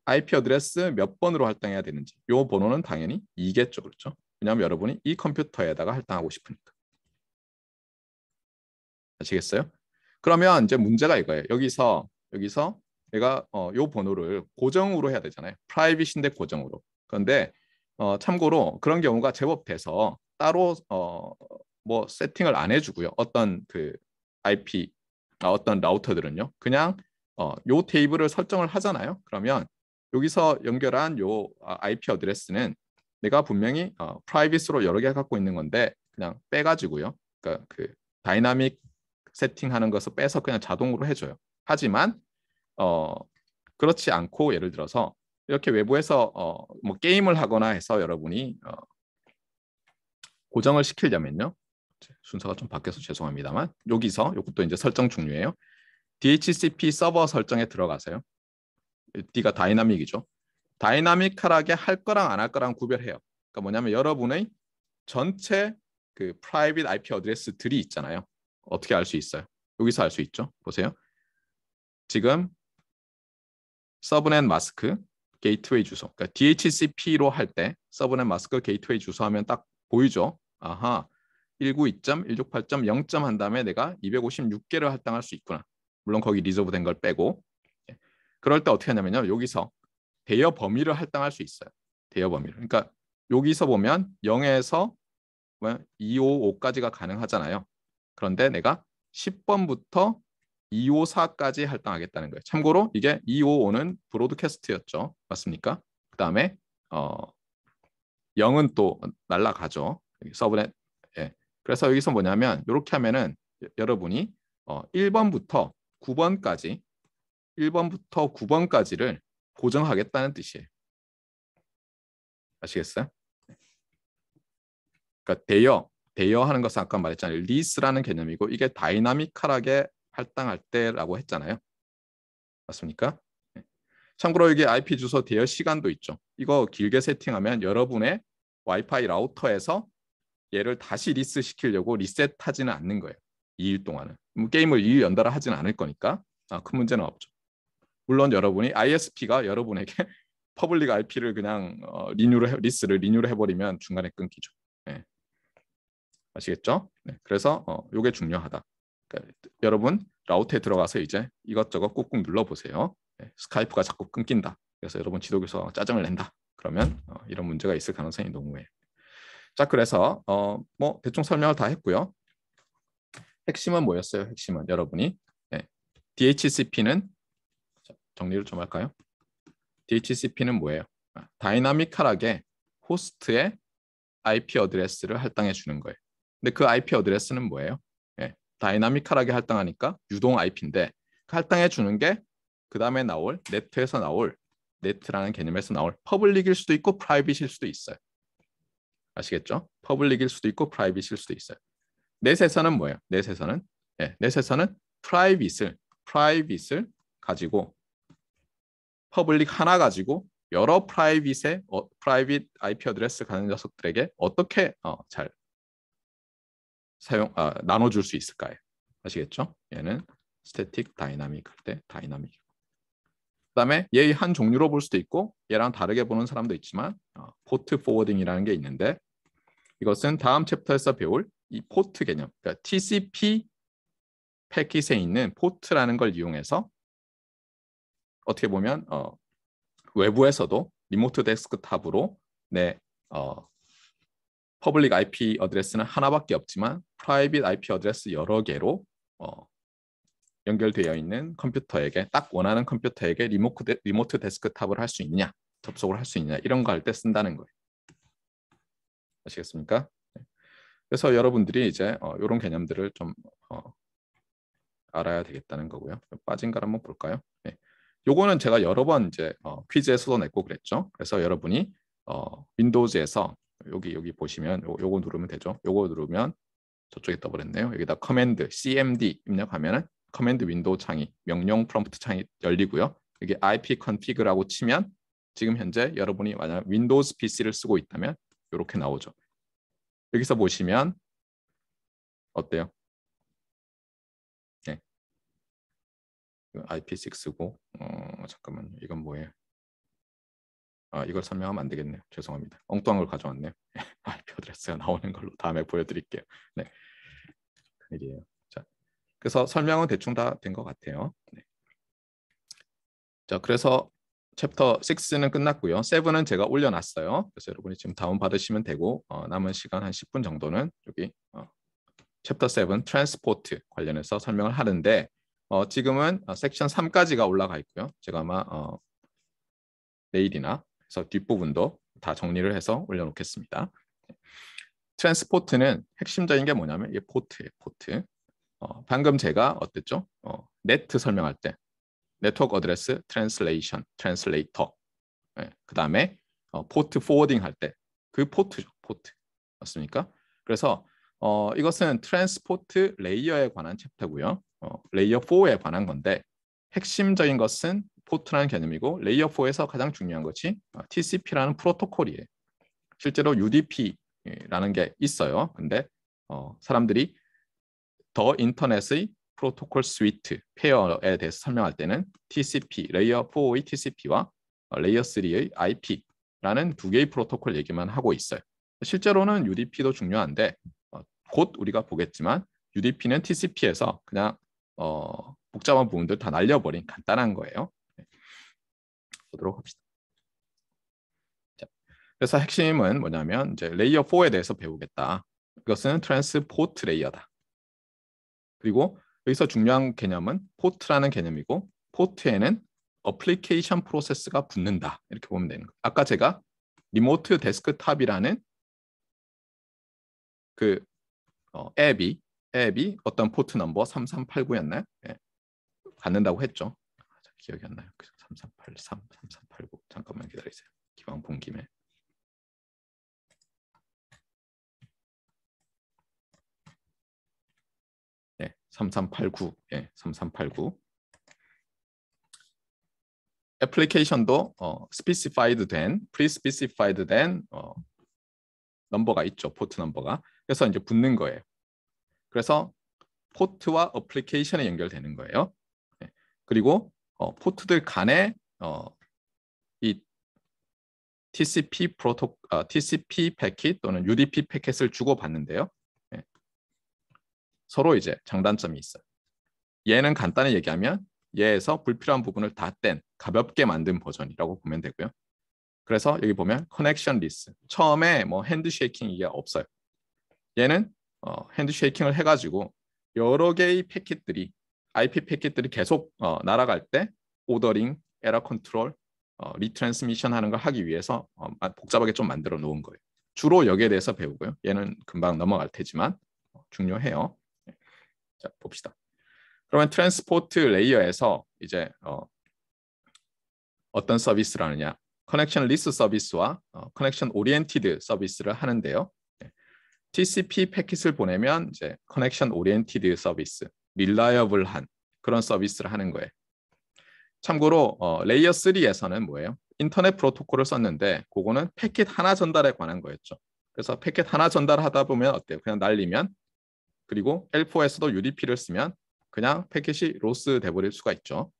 A: IP 어드레스 몇 번으로 할당해야 되는지 이 번호는 당연히 2겠죠. 그렇죠? 왜냐하면 여러분이 이 컴퓨터에다가 할당하고 싶으니까. 아시겠어요? 그러면 이제 문제가 이거예요. 여기서 내가 이 번호를 고정으로 해야 되잖아요. 프라이빗인데 고정으로. 그런데 참고로 그런 경우가 제법 돼서 따로 뭐 세팅을 안 해주고요. 어떤 그 IP 어떤 라우터들은요. 그냥 요 테이블을 설정을 하잖아요. 그러면 여기서 연결한 요 IP 어드레스는 내가 분명히 프라이빗으로 여러 개 갖고 있는 건데 그냥 빼가지고요. 그러니까 그 다이나믹 세팅하는 것을 빼서 그냥 자동으로 해줘요. 하지만 그렇지 않고 예를 들어서 이렇게 외부에서 뭐 게임을 하거나 해서 여러분이 고정을 시키려면요. 순서가 좀 바뀌어서 죄송합니다만 여기서 이것도 이제 설정 종류예요. DHCP 서버 설정에 들어가세요. D가 다이나믹이죠. 다이나믹하게 할 거랑 안 할 거랑 구별해요. 그러니까 뭐냐면 여러분의 전체 그 프라이빗 IP 어드레스들이 있잖아요. 어떻게 알 수 있어요? 여기서 알 수 있죠. 보세요. 지금 서브넷 마스크 게이트웨이 주소. 그러니까 DHCP로 할 때 서브넷 마스크 게이트웨이 주소 하면 딱 보이죠. 아하. 192.168.0. 한 다음에 내가 256개를 할당할 수 있구나. 물론 거기 리저브된 걸 빼고. 그럴 때 어떻게 하냐면요. 여기서 대여 범위를 할당할 수 있어요. 대여 범위를. 그러니까 여기서 보면 0에서 255까지가 가능하잖아요. 그런데 내가 10번부터 254까지 할당하겠다는 거예요. 참고로 이게 255는 브로드캐스트였죠. 맞습니까? 그 다음에 0은 또 날라가죠. 서브넷. 예. 그래서 여기서 뭐냐면 이렇게 하면은 여러분이 1번부터 9번까지를 고정하겠다는 뜻이에요. 아시겠어요? 그러니까 대여하는 것은 아까 말했잖아요. 리스라는 개념이고 이게 다이나믹하게 할당할 때라고 했잖아요. 맞습니까? 참고로 이게 IP 주소 대여 시간도 있죠. 이거 길게 세팅하면 여러분의 와이파이 라우터에서 얘를 다시 리스 시키려고 리셋하지는 않는 거예요. 2일 동안은. 게임을 2일 연달아 하지는 않을 거니까 큰 문제는 없죠. 물론 여러분이 ISP가 여러분에게 퍼블릭 IP를 그냥 리스를 리뉴를 해버리면 중간에 끊기죠. 네. 아시겠죠? 네. 그래서 이게 중요하다. 그러니까 여러분 라우터에 들어가서 이제 이것저것 꾹꾹 눌러보세요. 네. 스카이프가 자꾸 끊긴다. 그래서 여러분 지도교수가 짜증을 낸다. 그러면 이런 문제가 있을 가능성이 농후해요. 자, 그래서 뭐 대충 설명을 다 했고요. 핵심은 뭐였어요? 핵심은 여러분이 DHCP는 정리를 좀 할까요? DHCP는 뭐예요? 다이나믹하게 호스트의 IP 어드레스를 할당해 주는 거예요. 근데 그 IP 어드레스는 뭐예요? 다이나믹하게 할당하니까 유동 IP인데 할당해 주는 게 그 다음에 나올 네트에서 나올 네트라는 개념에서 나올 퍼블릭일 수도 있고 프라이빗일 수도 있어요. 아시겠죠? 퍼블릭일 수도 있고 프라이빗일 수도 있어요. 넷에서는 뭐예요? 넷에서는 프라이빗을 가지고 퍼블릭 하나 가지고 여러 프라이빗 IP 어드레스 가는 녀석들에게 어떻게 잘 나눠줄 수 있을까요? 아시겠죠? 얘는 스태틱 다이나믹 할 때 다이나믹. 그다음에 얘의 한 종류로 볼 수도 있고 얘랑 다르게 보는 사람도 있지만 포트 포워딩이라는 게 있는데 이것은 다음 챕터에서 배울 이 포트 개념, 그러니까 TCP 패킷에 있는 포트라는 걸 이용해서 어떻게 보면 외부에서도 리모트 데스크탑으로 내 퍼블릭 IP 어드레스는 하나밖에 없지만 프라이빗 IP 어드레스 여러 개로 연결되어 있는 컴퓨터에게 딱 원하는 컴퓨터에게 리모트 데스크탑을 할 수 있느냐, 접속을 할 수 있느냐 이런 거 할 때 쓴다는 거예요. 아시겠습니까? 그래서 여러분들이 이제 이런 개념들을 좀 알아야 되겠다는 거고요. 빠진 걸 한번 볼까요? 네. 요거는 제가 여러 번 이제 퀴즈에서도 냈고 그랬죠. 그래서 여러분이 윈도우즈에서 여기 보시면 요거 누르면 되죠. 요거 누르면 저쪽에 떠버렸네요. 여기다 커맨드 CMD 입력하면은 커맨드 윈도우 창이 명령 프롬프트 창이 열리고요. 여기 IP config라고 치면 지금 현재 여러분이 만약 윈도우즈 PC를 쓰고 있다면 이렇게 나오죠. 여기서 보시면 어때요? 네. IP6고 잠깐만요. 이건 뭐예요? 이걸 설명하면 안 되겠네요. 죄송합니다. 엉뚱한 걸 가져왔네요. IP 어드레스가 나오는 걸로 다음에 보여드릴게요. 네, 큰일이에요. 자, 그래서 설명은 대충 다 된 것 같아요. 네. 자, 그래서 챕터 6는 끝났고요. 7은 제가 올려놨어요. 그래서 여러분이 지금 다운 받으시면 되고 남은 시간 한 10분 정도는 여기 챕터 7 트랜스포트 관련해서 설명을 하는데 지금은 섹션 3까지가 올라가 있고요. 제가 아마 내일이나 그래서 뒷부분도 다 정리를 해서 올려놓겠습니다. 트랜스포트는 핵심적인 게 뭐냐면 이 포트예요. 포트. 방금 제가 어땠죠? 네트 설명할 때 네트워크 어드레스 트랜슬레이션, 트랜슬레이터. 그 다음에 포트 포워딩 할 때 그 포트죠. 포트. 맞습니까? 그래서 이것은 트랜스포트 레이어에 관한 챕터고요. 레이어 4에 관한 건데 핵심적인 것은 포트라는 개념이고 레이어 4에서 가장 중요한 것이 TCP라는 프로토콜이에요. 실제로 UDP라는 게 있어요. 근데 사람들이 더 인터넷의 프로토콜 스위트 페어에 대해서 설명할 때는 TCP, 레이어 4의 TCP와 레이어 3의 IP라는 두 개의 프로토콜 얘기만 하고 있어요. 실제로는 UDP도 중요한데 곧 우리가 보겠지만 UDP는 TCP에서 그냥 복잡한 부분들 다 날려버린 간단한 거예요. 보도록 합시다. 자, 그래서 핵심은 뭐냐면 이제 레이어 4에 대해서 배우겠다. 이것은 트랜스포트 레이어다. 그리고 여기서 중요한 개념은 포트라는 개념이고 포트에는 어플리케이션 프로세스가 붙는다. 이렇게 보면 되는 거예요. 아까 제가 리모트 데스크탑이라는 그 앱이 어떤 포트 넘버 3389였나요? 네, 갖는다고 했죠. 기억이 안 나요. 3383, 3389. 잠깐만 기다리세요. 기왕 본 김에. 네, 3389. 예, 3389. 애플리케이션도 스페시파이드 된, 프리스페시파이드 된 넘버가 있죠. 포트 넘버가. 그래서 이제 붙는 거예요. 그래서 포트와 어플리케이션에 연결되는 거예요. 네. 그리고 포트들 간에 이 TCP 패킷 또는 UDP 패킷을 주고받는데요. 네. 서로 이제 장단점이 있어요. 얘는 간단히 얘기하면 얘에서 불필요한 부분을 다 뗀 가볍게 만든 버전이라고 보면 되고요. 그래서 여기 보면 커넥션 리스. 처음에 뭐 핸드 쉐이킹 이게 없어요. 얘는 핸드 쉐이킹을 해가지고 여러 개의 패킷들이 IP 패킷들이 계속 날아갈 때 오더링, 에러 컨트롤, 리트랜스미션 하는 걸 하기 위해서 복잡하게 좀 만들어 놓은 거예요. 주로 여기에 대해서 배우고요. 얘는 금방 넘어갈 테지만 중요해요. 자, 봅시다. 그러면 트랜스포트 레이어에서 이제 어떤 서비스를 하느냐? 커넥션 리스 서비스와 커넥션 오리엔티드 서비스를 하는데요. TCP 패킷을 보내면 이제 커넥션 오리엔티드 서비스, 릴라이어블한 그런 서비스를 하는 거예요. 참고로 레이어 3에서는 뭐예요? 인터넷 프로토콜을 썼는데 그거는 패킷 하나 전달에 관한 거였죠. 그래서 패킷 하나 전달하다 보면 어때요? 그냥 날리면 그리고 L4에서도 UDP를 쓰면 그냥 패킷이 로스 돼버릴 수가 있죠.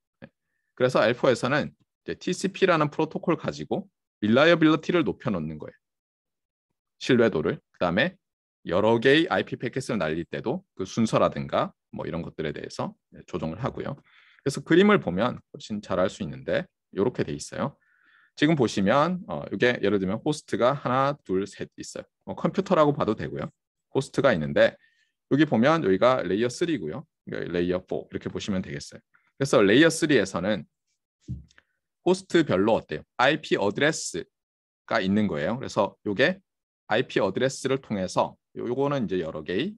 A: 그래서 L4에서는 이제 TCP라는 프로토콜 가지고 릴라이어빌리티를 높여놓는 거예요. 신뢰도를. 그다음에 여러 개의 IP 패킷을 날릴 때도 그 순서라든가 뭐 이런 것들에 대해서 조정을 하고요. 그래서 그림을 보면 훨씬 잘 알 수 있는데 이렇게 돼 있어요. 지금 보시면 이게 예를 들면 호스트가 하나, 둘, 셋 있어요. 컴퓨터라고 봐도 되고요. 호스트가 있는데 여기 보면 여기가 레이어 3고요. 레이어 4 이렇게 보시면 되겠어요. 그래서 레이어 3에서는 호스트별로 어때요? IP 어드레스가 있는 거예요. 그래서 이게 IP 어드레스를 통해서 요거는 이제 여러 개의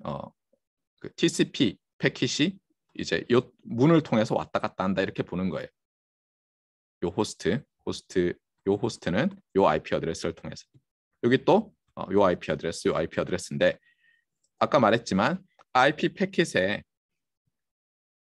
A: 그 TCP 패킷이 이제 요 문을 통해서 왔다 갔다 한다 이렇게 보는 거예요. 요 요 호스트는 요 IP 어드레스를 통해서 여기 또 요 IP 어드레스, 요 IP 어드레스인데 아까 말했지만 IP 패킷에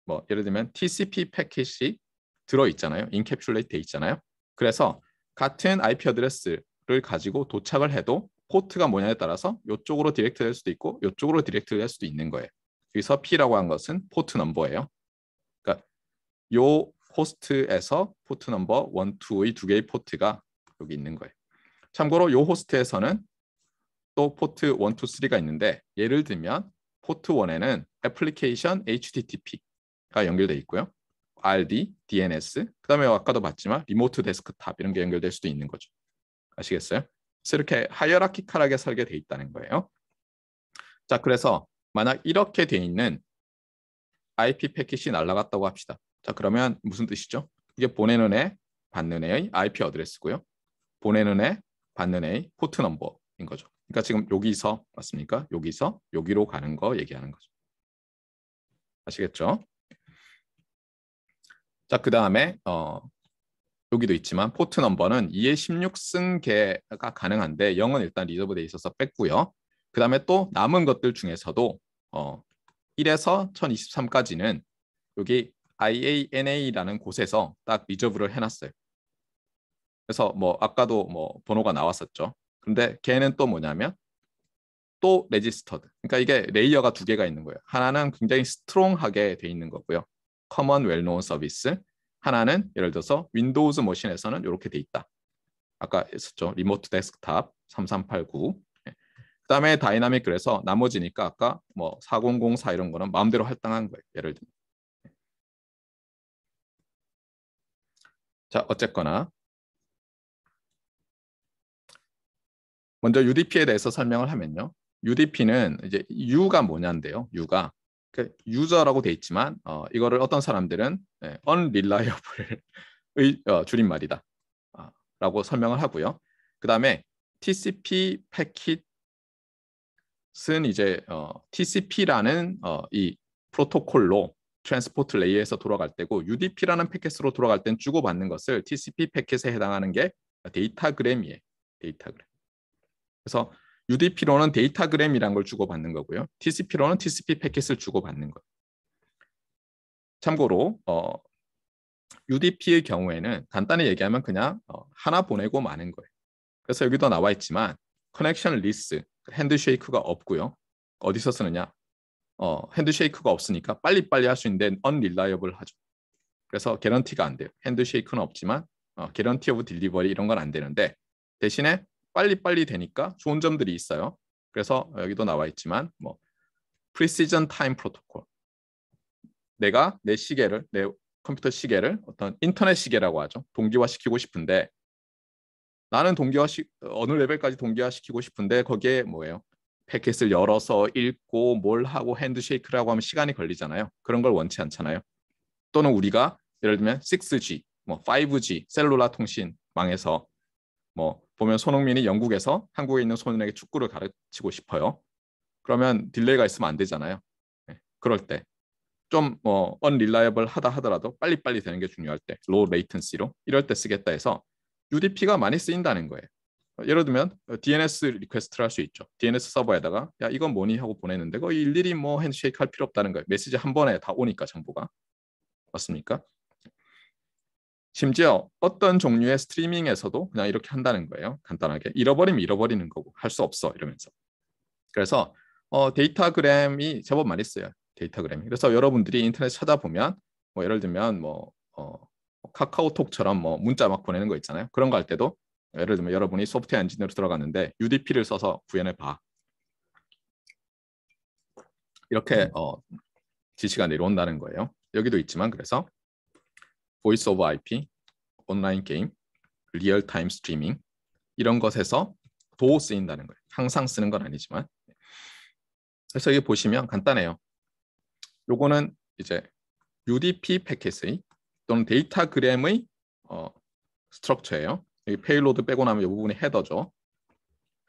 A: 뭐 예를 들면 TCP 패킷이 들어 있잖아요. 인캡슐레이트 돼 있잖아요. 그래서 같은 IP 어드레스를 가지고 도착을 해도 포트가 뭐냐에 따라서 이쪽으로 디렉트 될 수도 있고 이쪽으로 디렉트 될 수도 있는 거예요. 여기서 P라고 한 것은 포트 넘버예요. 그러니까 요 호스트에서 포트 넘버 1, 2의 두 개의 포트가 여기 있는 거예요. 참고로 요 호스트에서는 또 포트 1, 2, 3가 있는데 예를 들면 포트 1에는 애플리케이션 HTTP가 연결돼 있고요. RD, DNS, 그다음에 아까도 봤지만 리모트 데스크탑 이런 게 연결될 수도 있는 거죠. 아시겠어요? 그래서 이렇게 하이어라키컬하게 설계돼 있다는 거예요. 자, 그래서 만약 이렇게 돼 있는 IP 패킷이 날아갔다고 합시다. 자, 그러면 무슨 뜻이죠? 이게 보내는 애, 받는 애의 IP 어드레스고요. 보내는 애, 받는 애의 포트 넘버인 거죠. 그러니까 지금 여기서 맞습니까? 여기서 여기로 가는 거 얘기하는 거죠. 아시겠죠? 자, 그 다음에 여기도 있지만 포트 넘버는 2의 16승계가 가능한데 0은 일단 리저브돼 있어서 뺐고요. 그 다음에 또 남은 것들 중에서도 1에서 1023까지는 여기 IANA라는 곳에서 딱 리저브를 해놨어요. 그래서 뭐 아까도 뭐 번호가 나왔었죠. 근데 걔는 또 뭐냐면 또 레지스터드. 그러니까 이게 레이어가 두 개가 있는 거예요. 하나는 굉장히 스트롱하게 돼 있는 거고요. 커먼 웰노운 서비스. 하나는 예를 들어서 윈도우즈 머신에서는 이렇게 돼 있다. 아까 했었죠. 리모트 데스크탑 3389. 그다음에 다이나믹 그래서 나머지니까 아까 뭐 4004 이런 거는 마음대로 할당한 거예요. 예를 들면. 자, 어쨌거나 먼저 UDP에 대해서 설명을 하면요. UDP는 이제 U가 뭐냐인데요. U가 그 유저라고 돼 있지만 이거를 어떤 사람들은 unreliable의 줄임말이다. 라고 설명을 하고요. 그 다음에 TCP 패킷은 이제 TCP라는 이 프로토콜로 트랜스포트 레이어에서 돌아갈 때고 UDP라는 패킷으로 돌아갈 땐 주고받는 것을 TCP 패킷에 해당하는 게 데이터그램이에요. 데이터그램. 그래서 UDP로는 데이터그램이라는 걸 주고받는 거고요. TCP로는 TCP 패킷을 주고받는 거예요. 참고로 UDP의 경우에는 간단히 얘기하면 그냥 하나 보내고 마는 거예요. 그래서 여기도 나와 있지만 커넥션 리스, 핸드쉐이크가 없고요. 어디서 쓰느냐? 핸드쉐이크가 없으니까 빨리빨리 할 수 있는데 unreliable 하죠. 그래서 개런티가 안 돼요. 핸드쉐이크는 없지만 개런티 오브 딜리버리 이런 건 안 되는데 대신에 빨리빨리 되니까 좋은 점들이 있어요. 그래서 여기도 나와 있지만 뭐 precision time protocol. 내가 내 시계를 내 컴퓨터 시계를 어떤 인터넷 시계라고 하죠. 동기화시키고 싶은데 나는 어느 레벨까지 동기화시키고 싶은데 거기에 뭐예요? 패킷을 열어서 읽고 뭘 하고 핸드쉐이크라고 하면 시간이 걸리잖아요. 그런 걸 원치 않잖아요. 또는 우리가 예를 들면 6G, 뭐 5G 셀룰라 통신망에서 뭐 보면 손흥민이 영국에서 한국에 있는 손흥민에게 축구를 가르치고 싶어요. 그러면 딜레이가 있으면 안 되잖아요. 네, 그럴 때 좀 unreliable 하다 하더라도 빨리빨리 되는 게 중요할 때 low latency로 이럴 때 쓰겠다 해서 UDP가 많이 쓰인다는 거예요. 예를 들면 DNS 리퀘스트를 할 수 있죠. DNS 서버에다가 야 이건 뭐니 하고 보내는데 거의 일일이 뭐 핸드쉐이크 할 필요 없다는 거예요. 메시지 한 번에 다 오니까 정보가. 맞습니까? 심지어 어떤 종류의 스트리밍에서도 그냥 이렇게 한다는 거예요. 간단하게. 잃어버리면 잃어버리는 거고 할 수 없어 이러면서. 그래서 데이터그램이 제법 많이 써요. 데이터그램이. 그래서 여러분들이 인터넷 찾아보면 뭐 예를 들면 뭐 카카오톡처럼 뭐 문자 막 보내는 거 있잖아요. 그런 거 할 때도 예를 들면 여러분이 소프트웨어 엔지니어로 들어갔는데 UDP를 써서 구현해 봐. 이렇게 지시가 내려온다는 거예요. 여기도 있지만 그래서 보이스 오브 IP, 온라인 게임, 리얼 타임 스트리밍 이런 것에서 도 쓰인다는 거예요. 항상 쓰는 건 아니지만. 그래서 여기 보시면 간단해요. 요거는 이제 UDP 패킷의 또는 데이터그램의 스트럭처예요. 여기 페일로드 빼고 나면 이 부분이 헤더죠.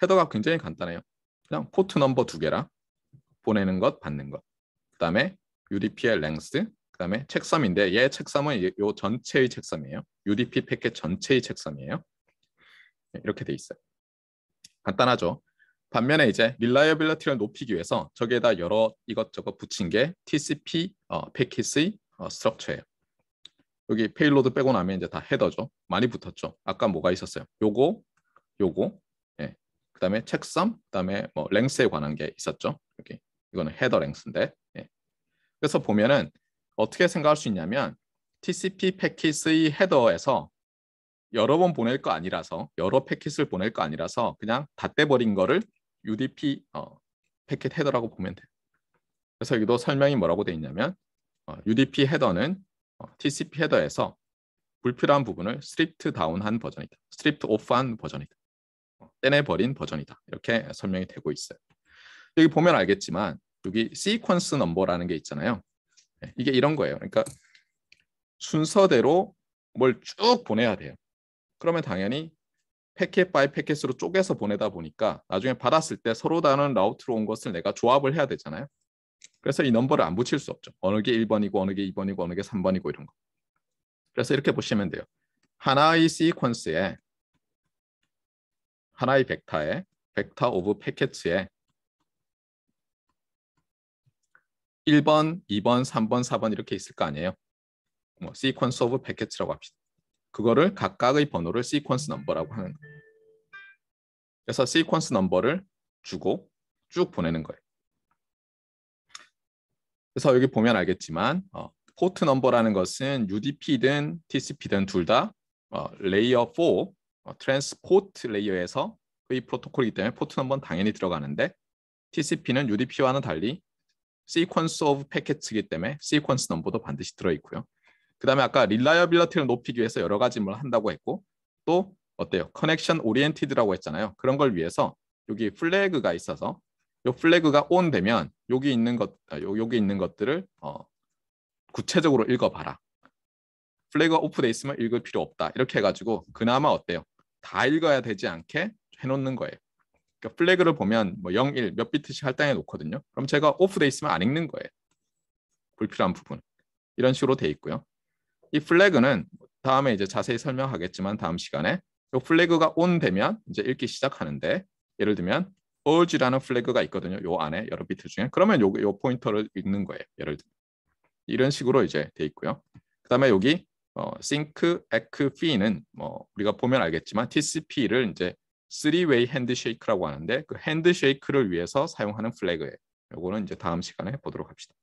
A: 헤더가 굉장히 간단해요. 그냥 포트 넘버 두 개랑 보내는 것, 받는 것. 그 다음에 UDP의 랭스, 그 다음에 책섬인데 얘 책섬은 이 전체의 책섬이에요. UDP 패킷 전체의 책섬이에요. 이렇게 돼 있어요. 간단하죠. 반면에 이제 릴라이어빌리티를 높이기 위해서 저기에다 여러 이것저것 붙인 게 TCP 패킷의 스트럭처예요. 여기 페일로드 빼고 나면 이제 다 헤더죠. 많이 붙었죠. 아까 뭐가 있었어요? 요거, 예. 그다음에 책섬, 그다음에 뭐 랭스에 관한 게 있었죠. 여기 이거는 헤더 랭스인데. 예. 그래서 보면은 어떻게 생각할 수 있냐면 TCP 패킷의 헤더에서 여러 번 보낼 거 아니라서 여러 패킷을 보낼 거 아니라서 그냥 다 떼버린 거를 UDP 패킷 헤더라고 보면 돼요. 그래서 여기도 설명이 뭐라고 돼 있냐면 UDP 헤더는 TCP 헤더에서 불필요한 부분을 스트립트 다운한 버전이다. 스트립트 오프한 버전이다. 떼내버린 버전이다. 이렇게 설명이 되고 있어요. 여기 보면 알겠지만 여기 시퀀스 넘버라는 게 있잖아요. 이게 이런 거예요. 그러니까 순서대로 뭘 쭉 보내야 돼요. 그러면 당연히 패킷 바이 패킷으로 쪼개서 보내다 보니까 나중에 받았을 때 서로 다른 라우트로 온 것을 내가 조합을 해야 되잖아요. 그래서 이 넘버를 안 붙일 수 없죠. 어느 게 1번이고 어느 게 2번이고 어느 게 3번이고 이런 거. 그래서 이렇게 보시면 돼요. 하나의 시퀀스에 하나의 벡터에 벡터 오브 패킷에 1번, 2번, 3번, 4번 이렇게 있을 거 아니에요. 뭐 sequence of packets라고 합시다. 그거를 각각의 번호를 sequence number라고 하는 거예요. 그래서 sequence number를 주고 쭉 보내는 거예요. 그래서 여기 보면 알겠지만 포트 넘버라는 것은 UDP든 TCP든 둘 다 레이어 4 트랜스포트 레이어에서 의 프로토콜이기 때문에 포트 넘버는 당연히 들어가는데 TCP는 UDP와는 달리 sequence of packets이기 때문에 sequence 넘버도 반드시 들어있고요. 그 다음에 아까 reliability를 높이기 위해서 여러 가지 뭘 한다고 했고 또 어때요? connection oriented라고 했잖아요. 그런 걸 위해서 여기 플래그가 있어서 이 플래그가 on 되면 여기 있는 것들을 구체적으로 읽어봐라. 플래그가 오프돼 있으면 읽을 필요 없다. 이렇게 해가지고 그나마 어때요? 다 읽어야 되지 않게 해놓는 거예요. 그러니까 플래그를 보면 뭐 0, 1 몇 비트씩 할당해 놓거든요. 그럼 제가 오프돼 있으면 안 읽는 거예요. 불필요한 부분. 이런 식으로 돼 있고요. 이 플래그는 다음에 이제 자세히 설명하겠지만 다음 시간에 이 플래그가 on 되면 이제 읽기 시작하는데 예를 들면 urge라는 플래그가 있거든요. 요 안에 여러 비트 중에 그러면 요 포인터를 읽는 거예요. 예를 들면 이런 식으로 이제 돼 있고요. 그다음에 여기 sync, eck, fee는 우리가 보면 알겠지만 TCP를 이제 3-way handshake라고 하는데 그 핸드쉐이크를 위해서 사용하는 플래그예요. 요거는 이제 다음 시간에 보도록 합시다.